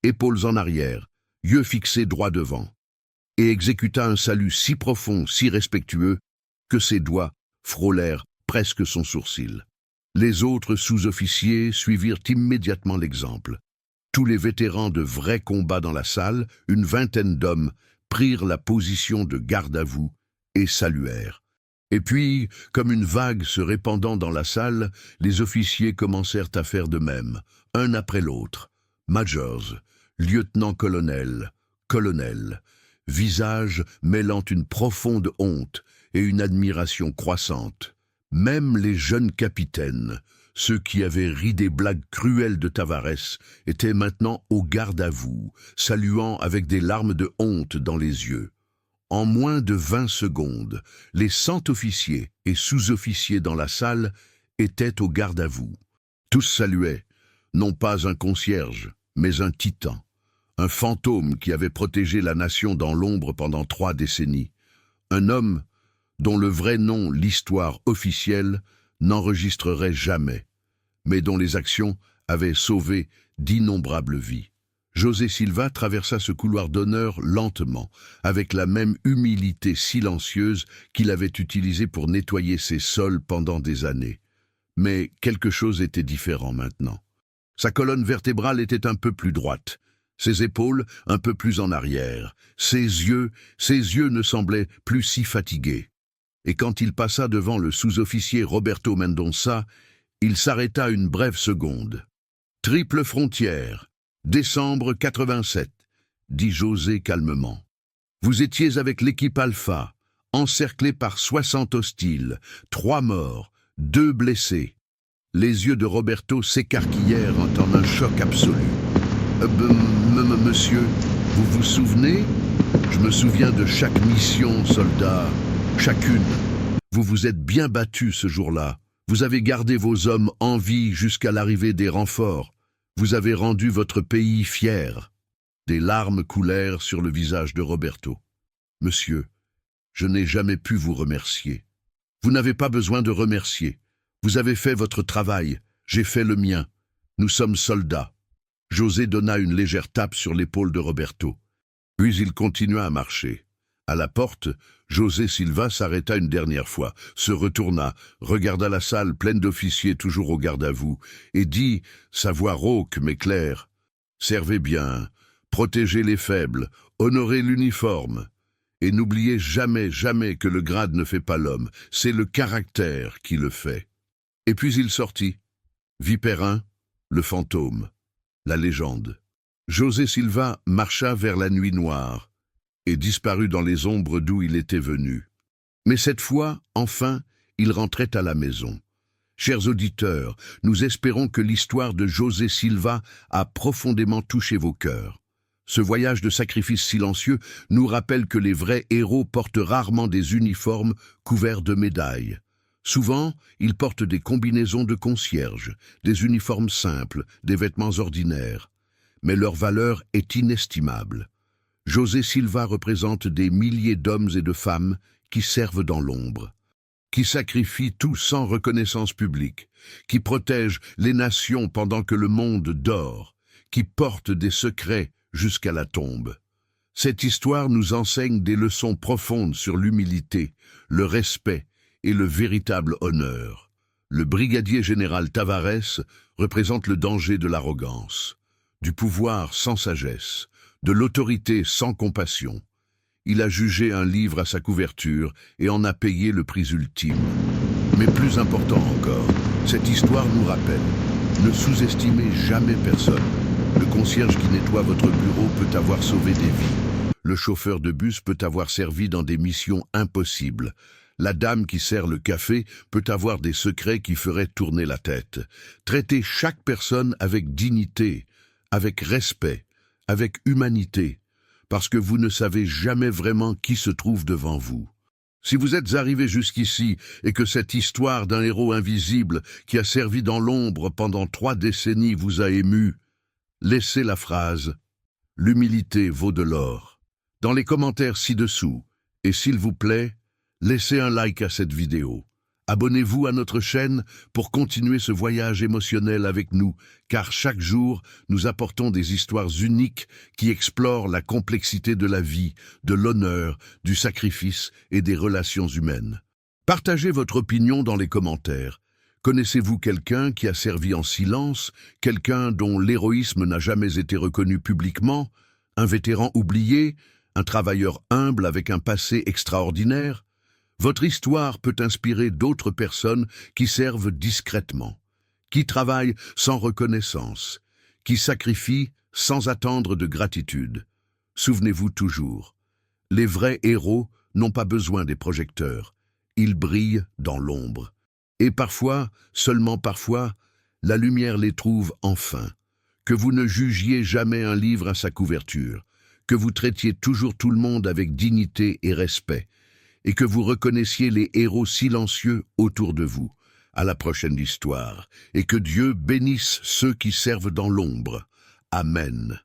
épaules en arrière, yeux fixés droit devant, et exécuta un salut si profond, si respectueux, que ses doigts frôlèrent presque son sourcil. Les autres sous-officiers suivirent immédiatement l'exemple. Tous les vétérans de vrais combats dans la salle, une vingtaine d'hommes, prirent la position de garde à vous et saluèrent. Et puis, comme une vague se répandant dans la salle, les officiers commencèrent à faire de même, un après l'autre. Majors, lieutenant-colonel, colonel, visages mêlant une profonde honte et une admiration croissante. Même les jeunes capitaines, ceux qui avaient ri des blagues cruelles de Tavares, étaient maintenant au garde à vous, saluant avec des larmes de honte dans les yeux. En moins de 20 secondes, les 100 officiers et sous-officiers dans la salle étaient au garde à vous. Tous saluaient, non pas un concierge, mais un titan, un fantôme qui avait protégé la nation dans l'ombre pendant 3 décennies, un homme dont le vrai nom, l'histoire officielle, n'enregistrerait jamais, mais dont les actions avaient sauvé d'innombrables vies. José Silva traversa ce couloir d'honneur lentement, avec la même humilité silencieuse qu'il avait utilisée pour nettoyer ses sols pendant des années. Mais quelque chose était différent maintenant. Sa colonne vertébrale était un peu plus droite, ses épaules un peu plus en arrière, ses yeux ne semblaient plus si fatigués. Et quand il passa devant le sous-officier Roberto Mendonça, il s'arrêta une brève seconde. « Triple frontière, décembre 87, dit José calmement. Vous étiez avec l'équipe Alpha, encerclé par 60 hostiles, 3 morts, 2 blessés. » Les yeux de Roberto s'écarquillèrent en un choc absolu. « Monsieur, vous vous souvenez ? Je me souviens de chaque mission, soldat, chacune. Vous vous êtes bien battu ce jour-là. Vous avez gardé vos hommes en vie jusqu'à l'arrivée des renforts. Vous avez rendu votre pays fier. » Des larmes coulèrent sur le visage de Roberto. « Monsieur, je n'ai jamais pu vous remercier. Vous n'avez pas besoin de remercier. Vous avez fait votre travail, j'ai fait le mien. Nous sommes soldats. » José donna une légère tape sur l'épaule de Roberto. Puis il continua à marcher. À la porte, José Silva s'arrêta une dernière fois, se retourna, regarda la salle pleine d'officiers toujours au garde à vous, et dit, sa voix rauque mais claire, « Servez bien, protégez les faibles, honorez l'uniforme. Et n'oubliez jamais, jamais que le grade ne fait pas l'homme, c'est le caractère qui le fait. » Et puis il sortit. Vipérin, le fantôme, la légende. José Silva marcha vers la nuit noire et disparut dans les ombres d'où il était venu. Mais cette fois, enfin, il rentrait à la maison. Chers auditeurs, nous espérons que l'histoire de José Silva a profondément touché vos cœurs. Ce voyage de sacrifice silencieux nous rappelle que les vrais héros portent rarement des uniformes couverts de médailles. Souvent, ils portent des combinaisons de concierges, des uniformes simples, des vêtements ordinaires. Mais leur valeur est inestimable. José Silva représente des milliers d'hommes et de femmes qui servent dans l'ombre, qui sacrifient tout sans reconnaissance publique, qui protègent les nations pendant que le monde dort, qui portent des secrets jusqu'à la tombe. Cette histoire nous enseigne des leçons profondes sur l'humilité, le respect et le véritable honneur. Le brigadier général Tavares représente le danger de l'arrogance, du pouvoir sans sagesse, de l'autorité sans compassion. Il a jugé un livre à sa couverture et en a payé le prix ultime. Mais plus important encore, cette histoire nous rappelle, ne sous-estimez jamais personne. Le concierge qui nettoie votre bureau peut avoir sauvé des vies. Le chauffeur de bus peut avoir servi dans des missions impossibles. La dame qui sert le café peut avoir des secrets qui feraient tourner la tête. Traitez chaque personne avec dignité, avec respect, avec humanité, parce que vous ne savez jamais vraiment qui se trouve devant vous. Si vous êtes arrivé jusqu'ici et que cette histoire d'un héros invisible qui a servi dans l'ombre pendant 3 décennies vous a ému, laissez la phrase « L'humilité vaut de l'or » dans les commentaires ci-dessous, et s'il vous plaît, laissez un like à cette vidéo. Abonnez-vous à notre chaîne pour continuer ce voyage émotionnel avec nous, car chaque jour, nous apportons des histoires uniques qui explorent la complexité de la vie, de l'honneur, du sacrifice et des relations humaines. Partagez votre opinion dans les commentaires. Connaissez-vous quelqu'un qui a servi en silence, quelqu'un dont l'héroïsme n'a jamais été reconnu publiquement, un vétéran oublié, un travailleur humble avec un passé extraordinaire? Votre histoire peut inspirer d'autres personnes qui servent discrètement, qui travaillent sans reconnaissance, qui sacrifient sans attendre de gratitude. Souvenez-vous toujours, les vrais héros n'ont pas besoin des projecteurs, ils brillent dans l'ombre. Et parfois, seulement parfois, la lumière les trouve enfin. Que vous ne jugiez jamais un livre à sa couverture, que vous traitiez toujours tout le monde avec dignité et respect, et que vous reconnaissiez les héros silencieux autour de vous. À la prochaine histoire, et que Dieu bénisse ceux qui servent dans l'ombre. Amen.